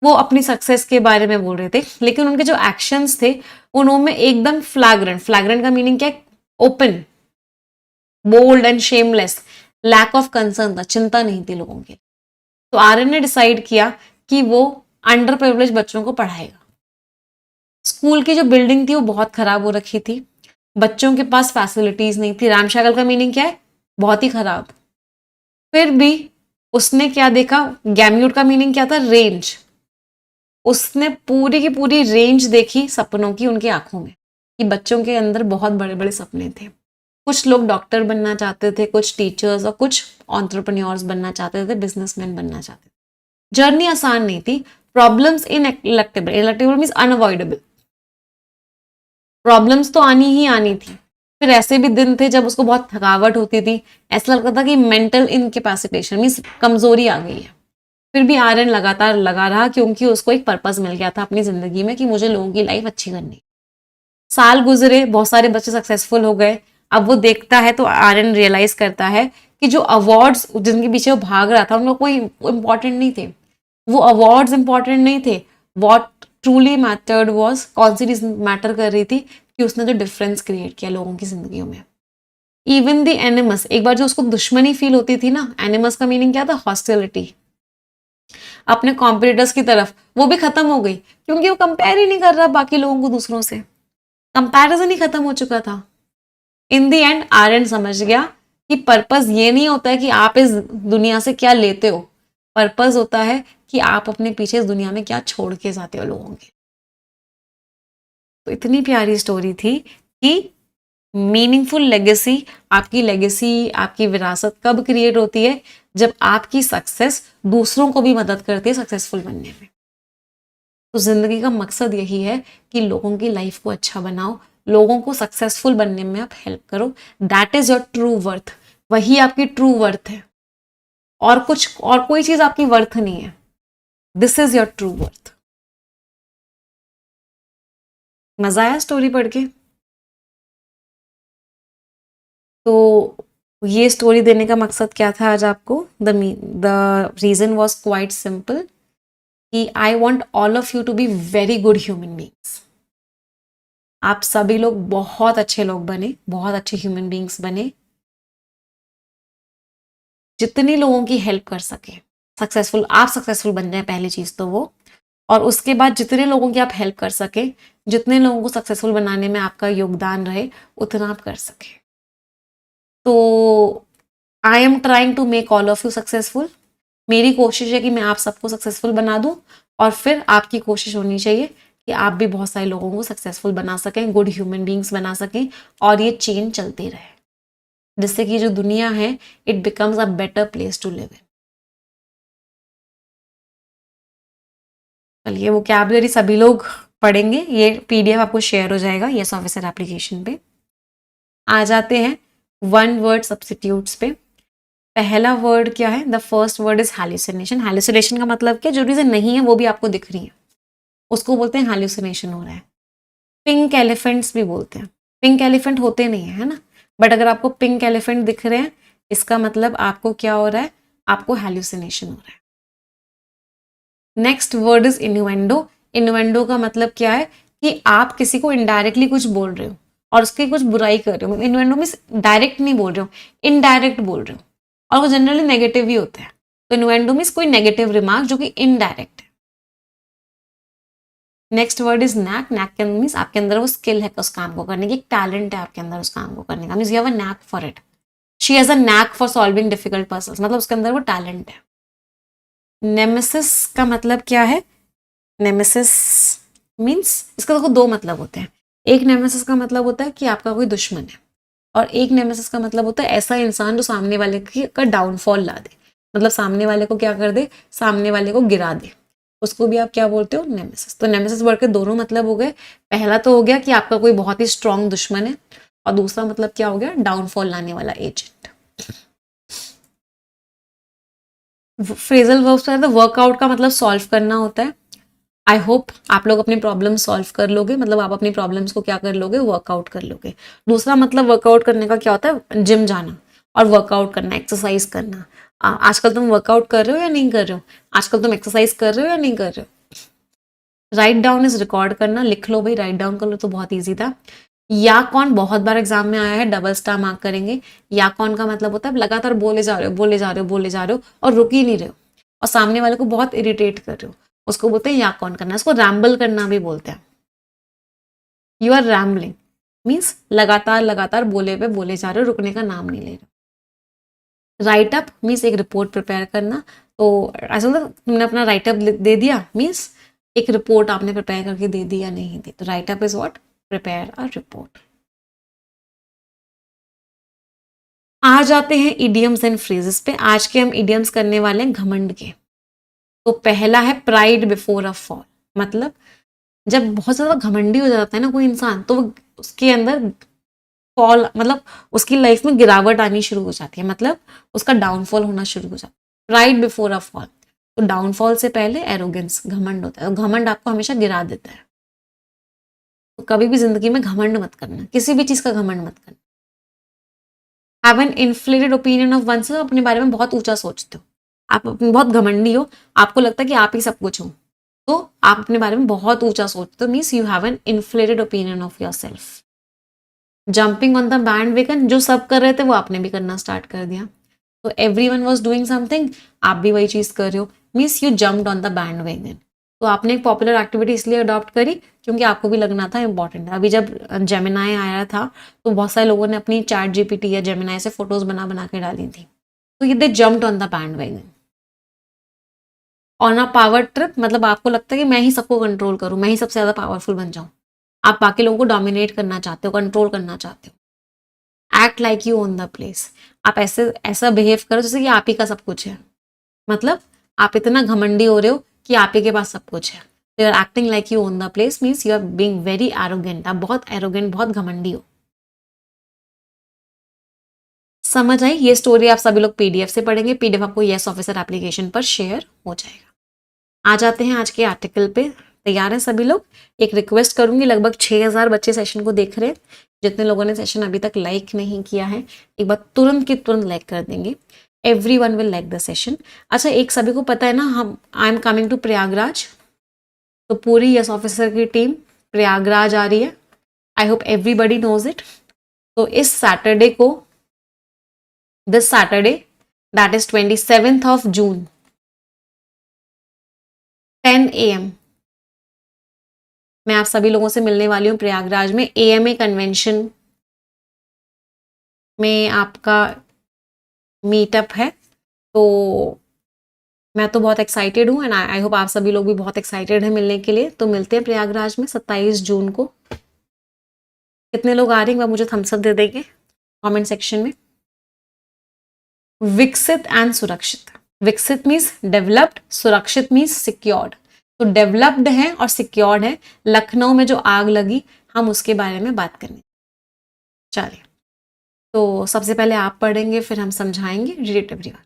वो अपनी सक्सेस के बारे में बोल रहे थे, लेकिन उनके जो एक्शंस थे उन्होंने एकदम फ्लैग्रेंट, फ्लैग्रेंट का मीनिंग क्या है, open, bold and shameless, lack of concern था, चिंता नहीं थी लोगों की। तो आर्यन ने डिसाइड किया कि वो अंडर प्रिविलेज बच्चों को पढ़ाएगा। स्कूल की जो बिल्डिंग थी वो बहुत खराब हो रखी थी, बच्चों के पास फैसिलिटीज नहीं थी। रैमशैकल का मीनिंग क्या है, बहुत ही खराब। फिर भी उसने क्या देखा, गैम्यूट का मीनिंग क्या था, रेंज। उसने पूरी की पूरी रेंज देखी सपनों की उनकी आंखों में, कि बच्चों के अंदर बहुत बड़े बड़े सपने थे। कुछ लोग डॉक्टर बनना चाहते थे, कुछ टीचर्स, और कुछ एंटरप्रेन्योर्स बनना चाहते थे, बिजनेसमैन बनना चाहते थे। जर्नी आसान नहीं थी, प्रॉब्लम्स इनएक्टिबल, इनएक्टिबल मींस अनअवॉइडेबल, प्रॉब्लम्स तो आनी ही आनी थी। फिर ऐसे भी दिन थे जब उसको बहुत थकावट होती थी, ऐसा लगता था कि मेंटल इनकेपेसिटेशन मींस कमजोरी आ गई है। फिर भी आर्यन लगातार लगा रहा, क्योंकि उसको एक पर्पस मिल गया था अपनी जिंदगी में कि मुझे लोगों की लाइफ अच्छी करनी। साल गुजरे, बहुत सारे बच्चे सक्सेसफुल हो गए। अब वो देखता है तो आर्यन रियलाइज करता है कि जो अवार्ड्स जिनके पीछे वो भाग रहा था उन लोग कोई इंपॉर्टेंट नहीं थे, वो अवार्ड्स इंपॉर्टेंट नहीं थे। वॉट ट्रूली मैटर्ड वॉज, कौन सी चीज मैटर कर रही थी, कि उसने जो डिफरेंस क्रिएट किया लोगों की जिंदगियों में। इवन द एनिमस, एक बार जो उसको दुश्मनी फील होती थी ना, एनिमस का मीनिंग क्या था, हॉस्टिलिटी, अपने कॉम्पिटिटर्स की तरफ, वो भी खत्म हो गई, क्योंकि वो कंपेयर ही नहीं कर रहा बाकी लोगों को दूसरों से, कंपैरिजन ही खत्म हो चुका था। इन दी एंड आर्यन समझ गया कि पर्पस ये नहीं होता है कि आप इस दुनिया से क्या लेते हो, पर्पस होता है कि आप अपने पीछे इस दुनिया में क्या छोड़ के जाते हो लोगों के। तो इतनी प्यारी स्टोरी थी कि मीनिंगफुल लेगेसी, आपकी लेगेसी, आपकी विरासत कब क्रिएट होती है, जब आपकी सक्सेस दूसरों को भी मदद करती है सक्सेसफुल बनने में। तो जिंदगी का मकसद यही है कि लोगों की लाइफ को अच्छा बनाओ, लोगों को सक्सेसफुल बनने में आप हेल्प करो। That is your true worth, वही आपकी ट्रू वर्थ है, और कुछ और कोई चीज आपकी वर्थ नहीं है। This is your true worth. मजा आया स्टोरी पढ़ के? तो ये स्टोरी देने का मकसद क्या था आज आपको, the reason was quite simple, कि I want all of you to be very good human beings. आप सभी लोग बहुत अच्छे लोग बने, बहुत अच्छे ह्यूमन बींग्स बने, जितने लोगों की हेल्प कर सके, सक्सेसफुल, आप सक्सेसफुल बन जाए पहली चीज तो वो, और उसके बाद जितने लोगों की आप हेल्प कर सके, जितने लोगों को सक्सेसफुल बनाने में आपका योगदान रहे, उतना आप कर सके। तो I am trying to make all of you successful. मेरी कोशिश है कि मैं आप सबको सक्सेसफुल बना दूं, और फिर आपकी कोशिश होनी चाहिए कि आप भी बहुत सारे लोगों को सक्सेसफुल बना सकें, गुड ह्यूमन बींग्स बना सकें, और ये चेन चलती रहे, जिससे कि जो दुनिया है it becomes a better place to live in. चलिए, वोकैबुलरी सभी लोग पढ़ेंगे, ये पीडीएफ आपको शेयर हो जाएगा यस ऑफिसर एप्लीकेशन पे। आ जाते हैं वन वर्ड सब्स्टिट्यूट्स पे। पहला वर्ड क्या है, द फर्स्ट वर्ड इज हैल्यूसिनेशन। हैल्यूसिनेशन का मतलब क्या, जो चीजें नहीं है वो भी आपको दिख रही है, उसको बोलते हैं हैल्यूसिनेशन हो रहा है। पिंक एलिफेंट्स भी बोलते हैं, पिंक एलिफेंट होते नहीं है ना, बट अगर आपको पिंक एलिफेंट दिख रहे हैं, इसका मतलब आपको क्या हो रहा है, आपको हैल्यूसिनेशन हो रहा है। Next word is innuendo. Innuendo का मतलब क्या है, कि आप किसी को इनडायरेक्टली कुछ बोल रहे हो और उसकी कुछ बुराई कर रहे हो। इन्वेंडो मीन्स डायरेक्ट नहीं बोल रहे हो, इनडायरेक्ट बोल रहे हो, और वो जनरली नेगेटिव ही होता है। तो इन्वेंडो मीन्स कोई नेगेटिव रिमार्क जो कि इनडायरेक्ट है। Next word is knack. Knack के मीन्स आपके अंदर वो स्किल है उस काम को करने की, एक टैलेंट है आपके अंदर उस काम को करने का, means you have a knack for it. She has a knack for solving difficult puzzles, मतलब उसके अंदर वो टैलेंट है। नेमेसिस का मतलब क्या है? नेमेसिस मीन्स, इसका देखो दो मतलब होते हैं। एक नेमेसिस का मतलब होता है कि आपका कोई दुश्मन है, और एक नेमेसिस का मतलब होता है ऐसा इंसान जो सामने वाले का डाउनफॉल ला दे, मतलब सामने वाले को क्या कर दे, सामने वाले को गिरा दे, उसको भी आप क्या बोलते हो? नेमेसिस। तो नेमेसिस वर्ड के दोनों मतलब हो गए। पहला तो हो गया कि आपका कोई बहुत ही स्ट्रांग दुश्मन है, और दूसरा मतलब क्या हो गया? डाउनफॉल लाने वाला एजेंट। फ्रेजल वर्ब से वर्कआउट का मतलब सॉल्व करना होता है। आई होप आप लोग अपनी प्रॉब्लम सॉल्व कर लोगे, मतलब आप अपनी प्रॉब्लम्स को क्या कर लोगे? वर्कआउट कर लोगे। दूसरा मतलब वर्कआउट करने का क्या होता है? जिम जाना और वर्कआउट करना, एक्सरसाइज करना। आजकल तुम वर्कआउट कर रहे हो या नहीं कर रहे हो? आजकल तुम एक्सरसाइज कर रहे हो या नहीं कर रहे हो? राइट डाउन इज रिकॉर्ड करना, लिख लो भाई, राइट डाउन कर लो, तो बहुत ईजी था। या कौन बहुत बार एग्जाम में आया है, डबल स्टार मार्क करेंगे। या कौन का मतलब होता है लगातार बोले जा रहे हो, बोले जा रहे हो, बोले जा रहे हो और रुक ही नहीं रहे हो, और सामने वाले को बहुत इरिटेट कर रहे हो, उसको बोलते हैं या कौन करना। इसको रैम्बल करना भी बोलते हैं। यू आर रैम्बलिंग मीन्स लगातार लगातार बोले पे बोले जा रहे हो, रुकने का नाम नहीं ले रहे। राइट अप मीन्स एक रिपोर्ट प्रिपेयर करना। तो ऐसा होता है, तुमने अपना राइट अप दे दिया मीन्स एक रिपोर्ट आपने प्रिपेयर करके दे दी या नहीं दी। तो write up is what? Prepare a report. आ जाते हैं इडियम्स एंड फ्रेजेस पे। आज के हम इडियम्स करने वाले हैं घमंड के। तो पहला है प्राइड बिफोर अ फॉल। मतलब जब बहुत ज्यादा घमंडी हो जाता है ना कोई इंसान, तो उसके अंदर फॉल, मतलब उसकी लाइफ में गिरावट आनी शुरू हो जाती है, मतलब उसका डाउनफॉल होना शुरू हो जाता है। प्राइड बिफोर अ फॉल, तो डाउनफॉल से पहले एरोगेंस, घमंड होता है। तो घमंड आपको हमेशा गिरा देता है। तो कभी भी जिंदगी में घमंड मत करना, किसी भी चीज का घमंड मत करना। Have an inflated opinion of one self, अपने बारे में बहुत ऊंचा सोचते हो, आप बहुत घमंडी हो, आपको लगता है कि आप ही सब कुछ हो, तो आप अपने बारे में बहुत ऊंचा सोचते हो, means you have an inflated opinion of yourself. Jumping on the bandwagon, जो सब कर रहे थे वो आपने भी करना स्टार्ट कर दिया। तो everyone was doing something, आप भी वही चीज कर रहे हो, means you jumped on the bandwagon. तो आपने एक पॉपुलर एक्टिविटी इसलिए अडॉप्ट करी क्योंकि आपको भी लगना था इंपॉर्टेंट। अभी जब जेमिनाई आया था तो बहुत सारे लोगों ने अपनी चैट जीपीटी या जेमिनाई से फोटोज बना बना के डाली थी। तो ये they jumped on the bandwagon. On a power trip, मतलब आपको लगता है कि मैं ही सबको कंट्रोल करूं, मैं ही सबसे ज्यादा पावरफुल बन जाऊं, आप बाकी लोगों को डोमिनेट करना चाहते हो, कंट्रोल करना चाहते हो। Act like you own the place, आप ऐसे ऐसा बिहेव करो जैसे कि आप ही का सब कुछ है, मतलब आप इतना घमंडी हो रहे हो कि आप ही के पास सब कुछ है। You are acting like you own the place means you are being very arrogant, आप बहुत एरोगेंट, बहुत घमंडी हो। समझ आई? ये स्टोरी आप सभी लोग पीडीएफ से पढ़ेंगे, पीडीएफ आपको यस ऑफिसर एप्लीकेशन पर शेयर हो जाएगा। आ जाते हैं आज के आर्टिकल पे। तैयार हैं सभी लोग? एक रिक्वेस्ट करूंगी, लगभग 6000 बच्चे सेशन को देख रहे हैं, जितने लोगों ने सेशन अभी तक लाइक नहीं किया है एक बार तुरंत की तुरंत लाइक कर देंगे। Everyone will like the session. अच्छा, एक सभी को पता है ना, हम I am coming to Prayagraj, तो पूरी यस ऑफिसर की टीम प्रयागराज आ रही है। I hope everybody knows it. तो इस सैटरडे को, this Saturday, that is 27th of June, 10 AM, मैं आप सभी लोगों से मिलने वाली हूँ प्रयागराज में एएमए कन्वेंशन में। आपका मीटअप है, तो मैं तो बहुत एक्साइटेड हूँ, एंड आई होप आप सभी लोग भी बहुत एक्साइटेड हैं मिलने के लिए। तो मिलते हैं प्रयागराज में 27 जून को। कितने लोग आ रहे हैं मुझे थम्स अप दे देंगे कमेंट सेक्शन में। विकसित एंड सुरक्षित, विकसित मीन्स डेवलप्ड, सुरक्षित मीन्स सिक्योर्ड। तो डेवलप्ड है और सिक्योर्ड है। लखनऊ में जो आग लगी, हम उसके बारे में बात करेंगे। चलिए, तो सबसे पहले आप पढ़ेंगे, फिर हम समझाएंगे। Read everyone.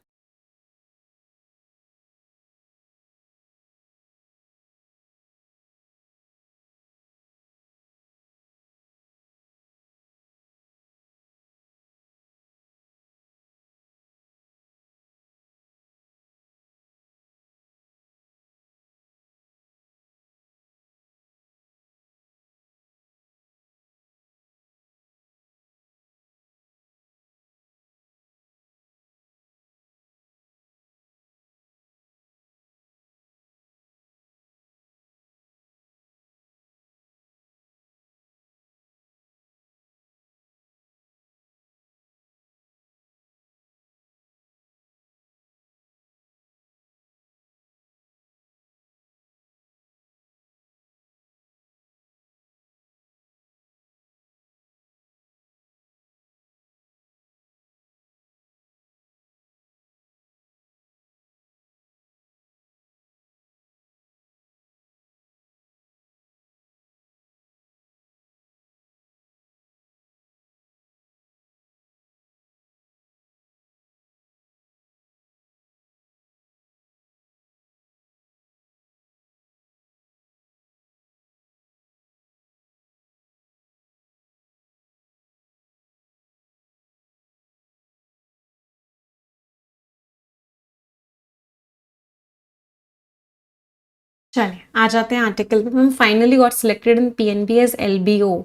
चलिए आ जाते हैं आर्टिकल पे। Ma'am finally got selected in PNB as LBO.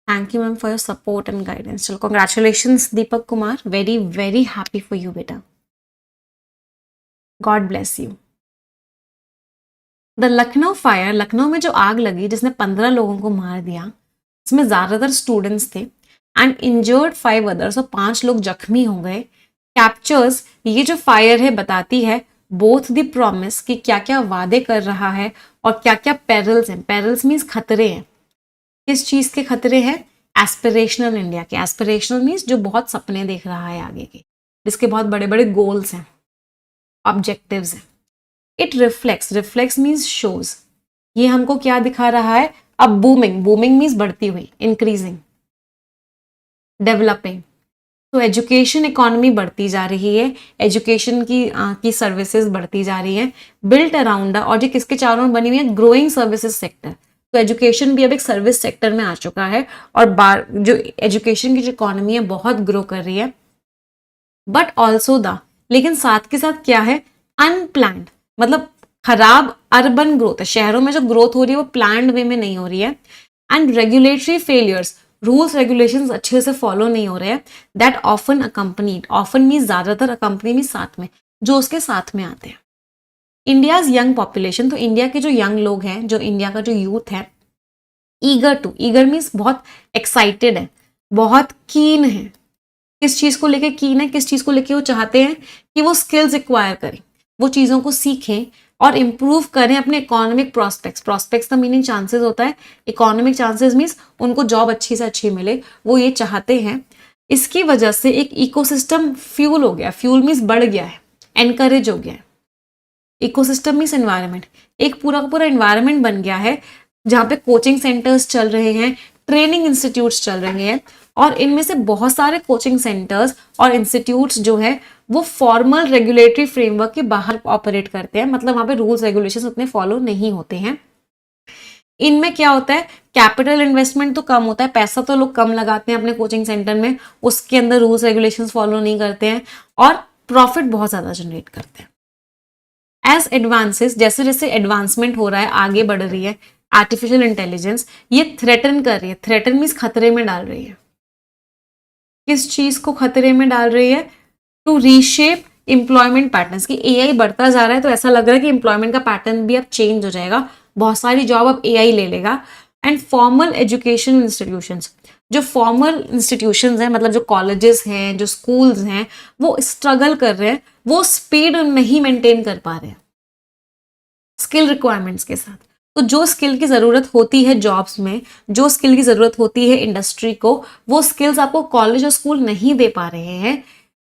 Thank you ma'am for your support and guidance. चलो congratulations Deepak Kumar, very very happy for you बेटा, God bless you. The Lucknow fire, Lucknow में जो आग लगी जिसने 15 लोगों को मार दिया, इसमें ज्यादातर स्टूडेंट्स थे एंड इंजर्ड 5 अदर्स, और 5 लोग जख्मी हो गए। कैप्चर्स, ये जो फायर है बताती है बोथ द प्रॉमिस कि क्या क्या वादे कर रहा है और क्या क्या पेरल्स हैं। पेरल्स मीन्स खतरे हैं। किस चीज के खतरे हैं? एस्पिरेशनल इंडिया के। एस्पिरेशनल मीन्स जो बहुत सपने देख रहा है आगे के, जिसके बहुत बड़े बड़े गोल्स हैं, ऑब्जेक्टिव्स हैं। It reflects, reflects means shows, ये हमको क्या दिखा रहा है? अब बूमिंग, बूमिंग मीन्स बढ़ती हुई, इंक्रीजिंग, डेवलपिंग। तो एजुकेशन इकोनॉमी बढ़ती जा रही है, एजुकेशन की सर्विसेज बढ़ती जा रही है, बिल्ट अराउंड, और ये किसके चारों ओर बनी हुई है? Growing services sector. तो एजुकेशन भी अब एक सर्विस सेक्टर में आ चुका है, और जो एजुकेशन की जो इकोनॉमी है बहुत ग्रो कर रही है। बट ऑल्सो द, लेकिन साथ के साथ क्या है? अनप्लैंड, मतलब खराब अर्बन ग्रोथ है। शहरों में जो ग्रोथ हो रही है वो प्लान्ड वे में नहीं हो रही है। And regulatory failures, rules regulations अच्छे से फॉलो नहीं हो रहे हैं। That often accompanied, often mean ज्यादातर, अकम्पनी मीन साथ में, जो उसके साथ में आते हैं। इंडियाज यंग पॉपुलेशन, तो इंडिया के जो यंग लोग हैं, जो इंडिया का जो यूथ है, ईगर टू, ईगर मीन्स बहुत एक्साइटेड है, बहुत कीन है। किस चीज को लेके कीन है? किस चीज को लेके वो चाहते हैं कि वो स्किल्स एक्वायर करें, वो चीजों को सीखें और इंप्रूव करें अपने इकोनॉमिक प्रोस्पेक्ट्स। प्रोस्पेक्ट्स का मीनिंग चांसेस होता है, इकोनॉमिक चांसेस मीन्स उनको जॉब अच्छी से अच्छी मिले, वो ये चाहते हैं। इसकी वजह से एक इकोसिस्टम फ्यूल हो गया, फ्यूल मीन्स बढ़ गया है, एनकरेज हो गया है। इकोसिस्टम मीन्स एनवायरमेंट, एक पूरा का पूरा एनवायरमेंट बन गया है जहाँ पे कोचिंग सेंटर्स चल रहे हैं, ट्रेनिंग इंस्टीट्यूट्स चल रहे हैं, और इनमें से बहुत सारे कोचिंग सेंटर्स और इंस्टीट्यूट्स जो है वो फॉर्मल रेगुलेटरी फ्रेमवर्क के बाहर ऑपरेट करते हैं, मतलब वहां पे रूल्स रेगुलेशंस उतने फॉलो नहीं होते हैं। इनमें क्या होता है? कैपिटल इन्वेस्टमेंट तो कम होता है, पैसा तो लोग कम लगाते हैं अपने कोचिंग सेंटर में, उसके अंदर रूल्स रेगुलेशंस फॉलो नहीं करते हैं, और प्रॉफिट बहुत ज्यादा जनरेट करते हैं। एज एडवांसेस, जैसे जैसे एडवांसमेंट हो रहा है, आगे बढ़ रही है आर्टिफिशियल इंटेलिजेंस, ये थ्रेटन कर रही है। थ्रेटन मीन्स खतरे में डाल रही है। किस चीज को खतरे में डाल रही है? टू रीशेप एम्प्लॉयमेंट पैटर्न्स, की एआई बढ़ता जा रहा है तो ऐसा लग रहा है कि एम्प्लॉयमेंट का पैटर्न भी अब चेंज हो जाएगा, बहुत सारी जॉब अब एआई ले लेगा। एंड फॉर्मल एजुकेशन इंस्टीट्यूशंस, जो फॉर्मल इंस्टीट्यूशंस हैं, मतलब जो कॉलेजेस हैं, जो स्कूल्स हैं, वो स्ट्रगल कर रहे हैं, वो स्पीड नहीं मेंटेन कर पा रहे हैं स्किल रिक्वायरमेंट्स के साथ। तो जो स्किल की जरूरत होती है जॉब्स में, जो स्किल की जरूरत होती है इंडस्ट्री को, वो स्किल्स आपको कॉलेज और स्कूल नहीं दे पा रहे हैं।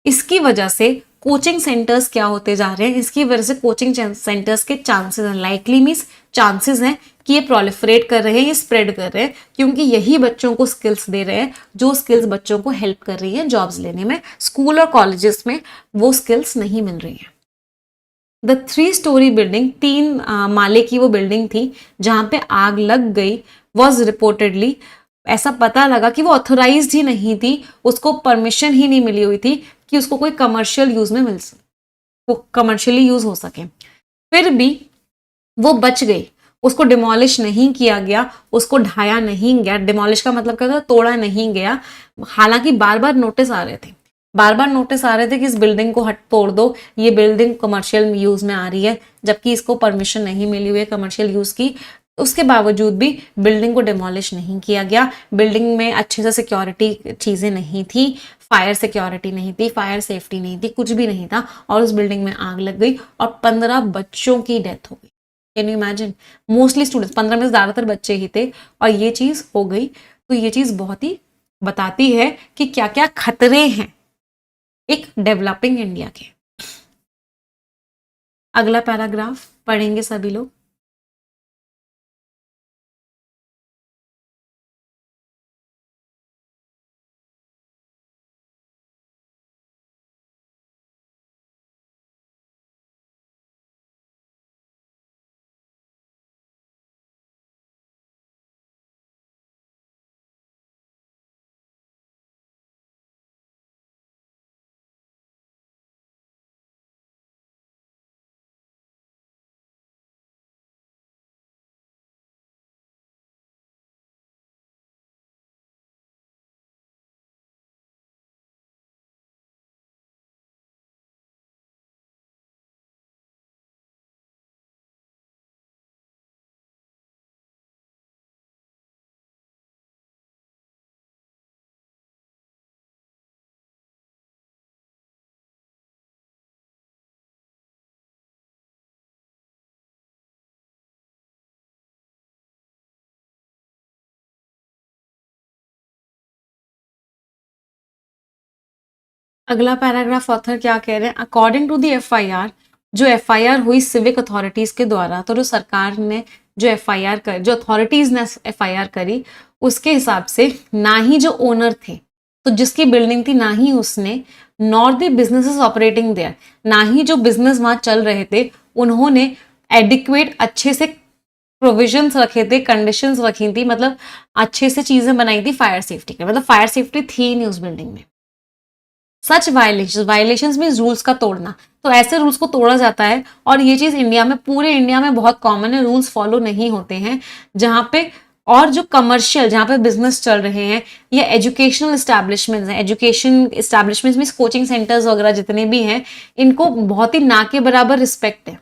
इसकी वजह से कोचिंग सेंटर्स क्या होते जा रहे हैं? इसकी वजह से कोचिंग सेंटर्स के चांसेस हैं, लाइकली मीन्स चांसेस हैं कि ये प्रोलिफरेट कर रहे हैं, ये स्प्रेड कर रहे हैं, क्योंकि यही बच्चों को स्किल्स दे रहे हैं, जो स्किल्स बच्चों को हेल्प कर रही है जॉब्स लेने में। स्कूल और कॉलेजेस में वो स्किल्स नहीं मिल रही हैं। द 3 स्टोरी बिल्डिंग, 3 माले की वो बिल्डिंग थी जहां पे आग लग गई, वॉज रिपोर्टेडली, ऐसा पता लगा कि वो ऑथोराइज्ड ही नहीं थी, उसको परमिशन ही नहीं मिली हुई थी कि उसको कोई कमर्शियल यूज में वो कमर्शियली यूज हो सके। फिर भी वो बच गई, उसको डिमोलिश नहीं किया गया, उसको ढाया नहीं गया। डिमोलिश का मतलब क्या होता है? तोड़ा नहीं गया। हालांकि बार बार नोटिस आ रहे थे, बार बार नोटिस आ रहे थे कि इस बिल्डिंग को हट तोड़ दो, ये बिल्डिंग कमर्शियल यूज में आ रही है, जबकि इसको परमिशन नहीं मिली हुई है कमर्शियल यूज की। उसके बावजूद भी बिल्डिंग को डिमोलिश नहीं किया गया। बिल्डिंग में अच्छे से सिक्योरिटी चीजें नहीं थी, फायर सिक्योरिटी नहीं थी, फायर सेफ्टी नहीं थी, कुछ भी नहीं था, और उस बिल्डिंग में आग लग गई और 15 बच्चों की डेथ हो गई। Can you imagine? Mostly students, 15 में ज्यादातर बच्चे ही थे, और ये चीज हो गई। तो ये चीज बहुत ही बताती है कि क्या क्या खतरे हैं एक डेवलपिंग इंडिया के। अगला पैराग्राफ पढ़ेंगे सभी लोग। अगला पैराग्राफ ऑथर क्या कह रहे हैं, अकॉर्डिंग टू द एफआईआर, जो एफआईआर हुई सिविक अथॉरिटीज के द्वारा, तो जो सरकार ने जो एफआईआर कर, जो अथॉरिटीज ने एफआईआर करी, उसके हिसाब से ना ही जो ओनर थे, तो जिसकी बिल्डिंग थी, ना ही उसने, nor the businesses operating there, ना ही जो बिजनेस वहां चल रहे थे, उन्होंने एडिक्वेट अच्छे से प्रोविजंस रखे थे, कंडीशंस रखी थी, मतलब अच्छे से चीजें बनाई थी फायर सेफ्टी के, मतलब फायर सेफ्टी थी ही नहीं उस बिल्डिंग में। सच वायलेशंस मीन रूल्स का तोड़ना, तो ऐसे रूल्स को तोड़ा जाता है, और ये चीज इंडिया में, पूरे इंडिया में बहुत कॉमन है, रूल्स फॉलो नहीं होते हैं जहां पे, और जो कमर्शियल, जहां पे बिजनेस चल रहे हैं, या एजुकेशनल इस्टेब्लिशमेंट्स हैं, education establishments mean coaching centres वगैरह जितने भी हैं, इनको बहुत ही ना के बराबर रिस्पेक्ट है।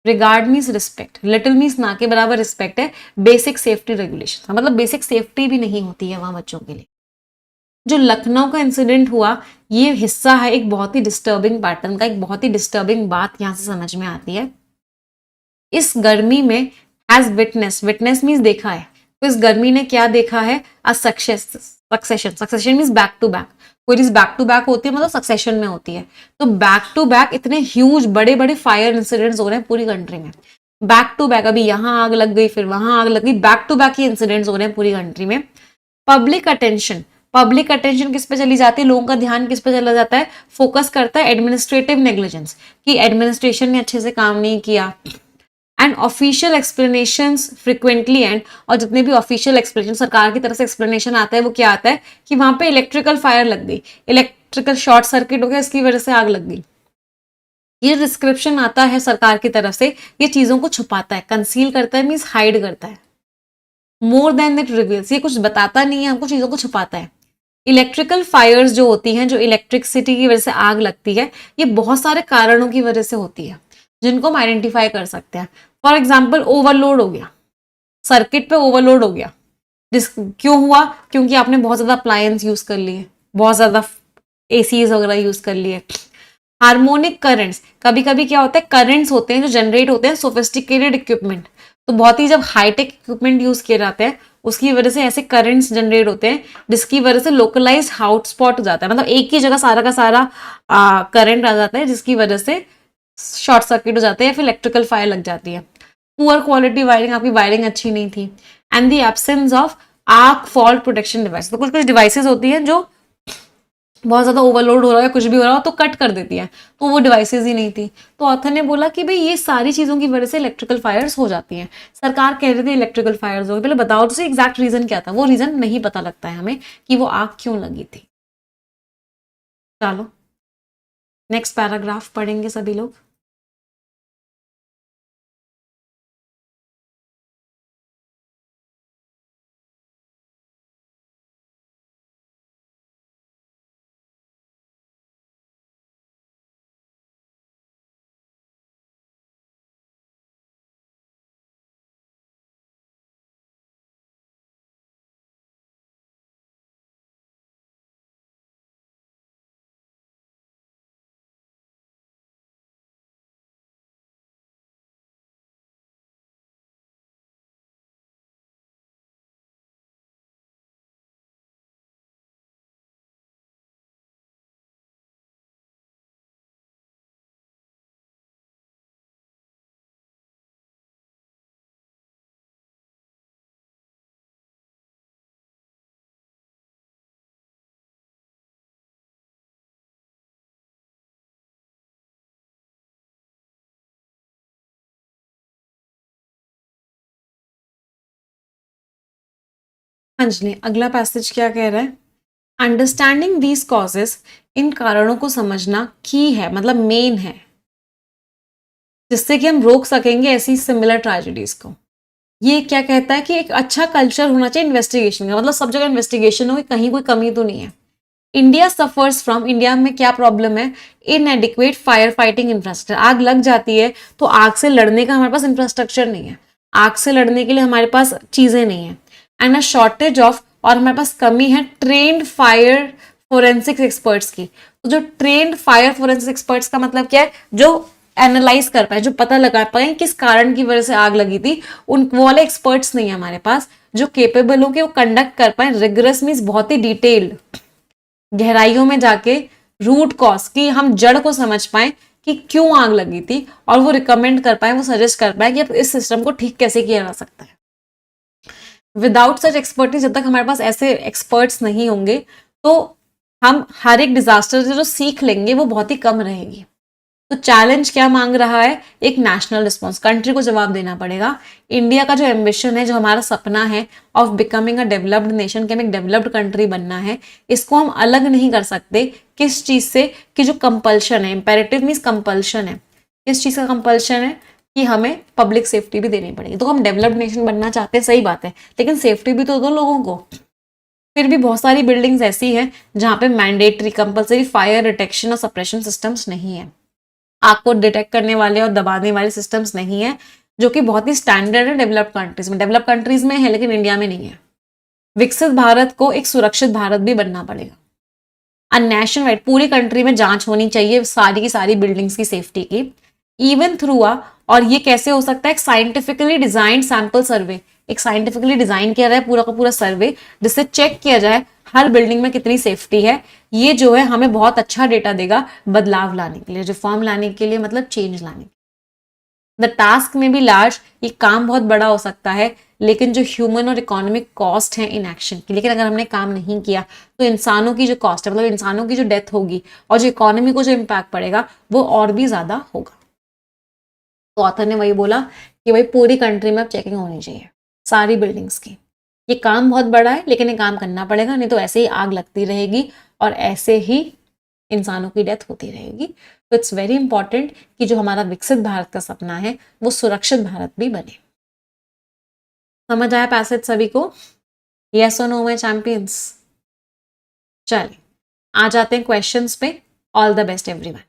Regard means respect, little means ना के बराबर रिस्पेक्ट है बेसिक सेफ्टी रेगुलेशन, मतलब बेसिक सेफ्टी भी नहीं होती है वहां बच्चों के लिए। जो लखनऊ का इंसिडेंट हुआ, ये हिस्सा है एक बहुत ही डिस्टर्बिंग पैटर्न का, एक बहुत ही डिस्टर्बिंग बात यहां से समझ में आती है। इस गर्मी में हैज विटनेस, विटनेस मीन्स देखा है, तो इस गर्मी ने क्या देखा है, a succession, succession means back to back, कोई चीज बैक टू बैक होती है मतलब सक्सेशन में होती है, तो बैक टू बैक इतने ह्यूज बड़े बड़े फायर इंसिडेंट्स हो रहे हैं पूरी कंट्री में, बैक टू बैक, अभी यहां आग लग गई, फिर वहां आग लग गई, बैक टू बैक ही इंसिडेंट्स हो रहे हैं पूरी कंट्री में। पब्लिक अटेंशन, पब्लिक अटेंशन किस पे चली जाती है, लोगों का ध्यान किस पे चला जाता है, फोकस करता है एडमिनिस्ट्रेटिव नेग्लिजेंस, कि एडमिनिस्ट्रेशन ने अच्छे से काम नहीं किया, and official explanation frequently and, और जितने भी ऑफिशियल एक्सप्लेनेशन सरकार की तरफ से एक्सप्लेनेशन आता है, वो क्या आता है कि वहां पे इलेक्ट्रिकल फायर लग गई, इलेक्ट्रिकल शॉर्ट सर्किट हो गया, इसकी वजह से आग लग गई। ये डिस्क्रिप्शन आता है सरकार की तरफ से, ये चीजों को छुपाता है, कंसील करता है, मीन्स हाइड करता है, मोर देन इट रिवील्स, ये कुछ बताता नहीं है हमको, चीजों को छुपाता है। इलेक्ट्रिकल फायर्स जो होती हैं, जो इलेक्ट्रिसिटी की वजह से आग लगती है, ये बहुत सारे कारणों की वजह से होती है, जिनको हम आइडेंटिफाई कर सकते हैं। फॉर एग्जाम्पल, ओवरलोड हो गया, सर्किट पे ओवरलोड हो गया, जिस क्यों हुआ, क्योंकि आपने बहुत ज्यादा अप्लायंस यूज कर लिए, बहुत ज्यादा एसीज वगैरह यूज कर लिए। हार्मोनिक करंट्स, कभी कभी क्या होता है, करंट्स होते हैं जो जनरेट होते हैं सोफिस्टिकेटेड इक्विपमेंट, तो बहुत ही जब हाईटेक इक्विपमेंट यूज किए जाते हैं, उसकी वजह से ऐसे करंट्स जनरेट होते हैं, जिसकी वजह से लोकलाइज हॉटस्पॉट हो जाता है, मतलब एक ही जगह सारा का सारा करंट आ जाता है, जिसकी वजह से शॉर्ट सर्किट हो जाते हैं या फिर इलेक्ट्रिकल फायर लग जाती है। पुअर क्वालिटी वायरिंग, आपकी वायरिंग अच्छी नहीं थी, and the absence of arc fault protection device, तो कुछ कुछ डिवाइसेस होती हैं जो बहुत ज्यादा ओवरलोड हो रहा है, कुछ भी हो रहा हो तो कट कर देती है, तो वो डिवाइसेस ही नहीं थी। तो ऑथर ने बोला कि भाई ये सारी चीजों की वजह से इलेक्ट्रिकल फायर्स हो जाती हैं। सरकार कह रही थी इलेक्ट्रिकल फायर्स हो गए, पहले बताओ तो एग्जैक्ट रीजन क्या था, वो रीजन नहीं पता लगता है हमें कि वो आग क्यों लगी थी। चलो नेक्स्ट पैराग्राफ पढ़ेंगे सभी लोग। हाँ जी, अगला पैसेज क्या कह रहा है, अंडरस्टैंडिंग दीज कॉजेस, इन कारणों को समझना की है, मतलब मेन है, जिससे कि हम रोक सकेंगे ऐसी सिमिलर ट्रेजेडीज को। ये क्या कहता है कि एक अच्छा कल्चर होना चाहिए इन्वेस्टिगेशन का, मतलब सब जगह इन्वेस्टिगेशन हो, कहीं कोई कमी तो नहीं है। इंडिया सफर्स फ्रॉम, इंडिया में क्या प्रॉब्लम है, इनएडिक्वेट फायर फाइटिंग इंफ्रास्ट्रक्चर, आग लग जाती है तो आग से लड़ने का हमारे पास इंफ्रास्ट्रक्चर नहीं है, आग से लड़ने के लिए हमारे पास चीजें नहीं है, एंड अ शॉर्टेज ऑफ, और हमारे पास कमी है ट्रेन्ड फायर फोरेंसिक्स एक्सपर्ट्स की। तो जो ट्रेन्ड फायर फोरेंसिक्स एक्सपर्ट्स का मतलब क्या है, जो एनालाइज कर पाए, जो पता लगा पाए किस कारण की वजह से आग लगी थी, उन वो वाले एक्सपर्ट्स नहीं है हमारे पास जो केपेबल हो के वो कंडक्ट कर पाए रिगरस मीन्स बहुत ही डिटेल्ड, गहराइयों में जाके रूट कॉज की हम जड़ को समझ पाए कि क्यों आग लगी थी, और वो रिकमेंड कर पाए, वो सजेस्ट कर पाए कि अब इस सिस्टम को ठीक कैसे किया जा सकता है। विदाउट सच एक्सपर्टीज, जब तक हमारे पास ऐसे एक्सपर्ट्स नहीं होंगे तो हम हर एक डिजास्टर से जो सीख लेंगे वो बहुत ही कम रहेगी। तो चैलेंज क्या मांग रहा है? एक नेशनल रिस्पॉन्स, कंट्री को जवाब देना पड़ेगा। इंडिया का जो एम्बिशन है, जो हमारा सपना है of becoming a developed nation, कि हमें एक डेवलप्ड कंट्री बनना है, इसको हम अलग नहीं कर सकते किस चीज से, कि जो कंपल्शन है, इंपेरेटिव मीन्स कंपल्शन है, किस चीज का कंपल्शन है, कि हमें पब्लिक सेफ्टी भी देनी पड़ेगी। तो हम डेवलप्ड नेशन बनना चाहते हैं, सही बात है, लेकिन सेफ्टी भी तो दो लोगों को। फिर भी बहुत सारी बिल्डिंग्स ऐसी हैं जहां पे मैंडेटरी कंपलसरी फायर डिटेक्शन और सप्रेशन सिस्टम्स नहीं है, आग को डिटेक्ट करने वाले और दबाने वाले सिस्टम्स नहीं है, जो कि बहुत ही स्टैंडर्ड है डेवलप्ड कंट्रीज में। डेवलप्ड कंट्रीज में है लेकिन इंडिया में नहीं है। विकसित भारत को एक सुरक्षित भारत भी बनना पड़ेगा। नेशन वाइड पूरी कंट्री में जांच होनी चाहिए सारी की सारी बिल्डिंग्स की सेफ्टी की, इवन थ्रू और ये कैसे हो सकता है? एक साइंटिफिकली डिजाइन सैंपल सर्वे, एक साइंटिफिकली डिजाइन किया जाए पूरा का पूरा सर्वे, जिससे चेक किया जाए हर बिल्डिंग में कितनी सेफ्टी है। ये जो है हमें बहुत अच्छा डेटा देगा बदलाव लाने के लिए, रिफॉर्म लाने के लिए, मतलब चेंज लाने के लिए। द टास्क में भी लार्ज, ये काम बहुत बड़ा हो सकता है, लेकिन जो ह्यूमन और इकोनॉमिक कॉस्ट है इन एक्शन की, लेकिन अगर हमने काम नहीं किया तो इंसानों की जो कॉस्ट है, मतलब इंसानों की जो डेथ होगी और जो इकोनॉमी को जो इम्पैक्ट पड़ेगा वो और भी ज्यादा होगा। तो ऑथर ने वही बोला कि भाई पूरी कंट्री में अब चेकिंग होनी चाहिए सारी बिल्डिंग्स की। ये काम बहुत बड़ा है लेकिन ये काम करना पड़ेगा, नहीं तो ऐसे ही आग लगती रहेगी और ऐसे ही इंसानों की डेथ होती रहेगी। तो इट्स वेरी इंपॉर्टेंट कि जो हमारा विकसित भारत का सपना है वो सुरक्षित भारत भी बने। समझ आया पैसेज सभी को? यस और नो में चैंपियंस? चलिए आ जाते हैं क्वेश्चंस पे। All the best everyone.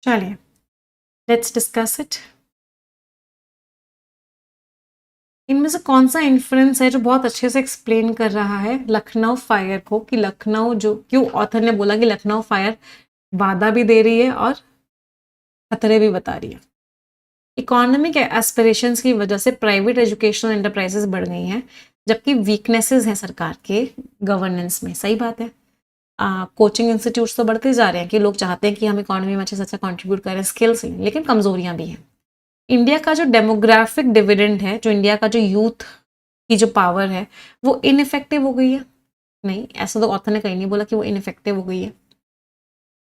चलिए लेट्स डिस्कस इट। इनमें से कौन सा इन्फ्लुएंस है जो बहुत अच्छे से एक्सप्लेन कर रहा है लखनऊ फायर को, कि लखनऊ जो क्यों ऑथर ने बोला कि लखनऊ फायर वादा भी दे रही है और खतरे भी बता रही है। इकोनॉमिक एस्पिरेशंस की वजह से प्राइवेट एजुकेशनल एंटरप्राइजेस बढ़ गई हैं, जबकि वीकनेसेस हैं सरकार के गवर्नेंस में। सही बात है। कोचिंग इंस्टीट्यूट्स तो बढ़ते जा रहे हैं कि लोग चाहते हैं कि हम इकोनॉमी में अच्छे से अच्छा कंट्रीब्यूट करें स्किल्स ही, लेकिन कमजोरियां भी हैं। इंडिया का जो डेमोग्राफिक डिविडेंड है, जो इंडिया का जो यूथ की जो पावर है, वो इनइफेक्टिव हो गई है। नहीं, ऐसा तो ऑथर ने कहीं नहीं बोला कि वो इनइफेक्टिव हो गई है,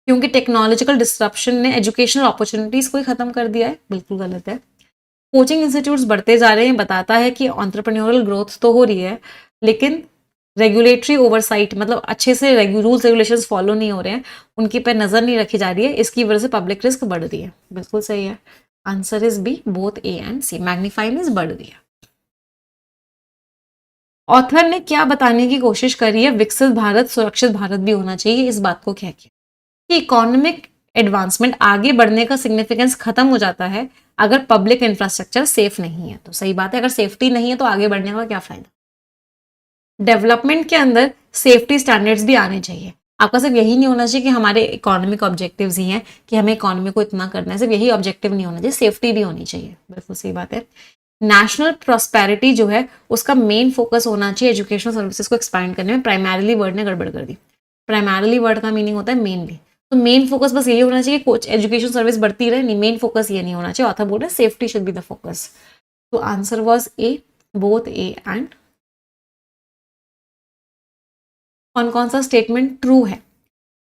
क्योंकि टेक्नोलॉजिकल डिस्ट्रप्शन ने एजुकेशनल अपॉर्चुनिटीज को ही खत्म कर दिया है। बिल्कुल गलत है। कोचिंग इंस्टीट्यूट्स बढ़ते जा रहे हैं, बताता है कि एंटरप्रेन्योरल ग्रोथ तो हो रही है, लेकिन रेगुलेटरी ओवरसाइट मतलब अच्छे से रूल्स रेगुलेशंस फॉलो नहीं हो रहे हैं, उनकी पर नजर नहीं रखी जा रही है, इसकी वजह से पब्लिक रिस्क बढ़ रही है। बिल्कुल सही है। Answer is B, both A and C. Magnifying is बढ़ रही है। ऑथर ने क्या बताने की कोशिश करी है, विकसित भारत सुरक्षित भारत भी होना चाहिए, इस बात को कह के कि इकोनॉमिक एडवांसमेंट आगे बढ़ने का सिग्निफिकेंस खत्म हो जाता है अगर पब्लिक इंफ्रास्ट्रक्चर सेफ नहीं है। तो सही बात है, अगर सेफ्टी नहीं है तो आगे बढ़ने का क्या फायदा। डेवलपमेंट के अंदर सेफ्टी स्टैंडर्ड्स भी आने चाहिए। आपका सिर्फ यही नहीं होना चाहिए कि हमारे इकोनॉमिक ऑब्जेक्टिव्स ही हैं कि हमें इकोनॉमी को इतना करना है, सिर्फ यही ऑब्जेक्टिव नहीं होना चाहिए, सेफ्टी भी होनी चाहिए। बिल्कुल सही बात है। नेशनल प्रॉस्पेरिटी जो है उसका मेन फोकस होना चाहिए एजुकेशनल सर्विसेज को एक्सपांड करने में। प्राइमरीली वर्ड ने गड़बड़ कर दी। प्राइमरीली वर्ड का मीनिंग होता है मेनली, तो मेन फोकस बस यही होना चाहिए कोच एजुकेशन सर्विस बढ़ती रहे, नहीं मेन फोकस ये नहीं होना चाहिए। ऑथर बोल रहे safety should be the focus. तो answer was A, both A and. कौन कौन सा स्टेटमेंट ट्रू है।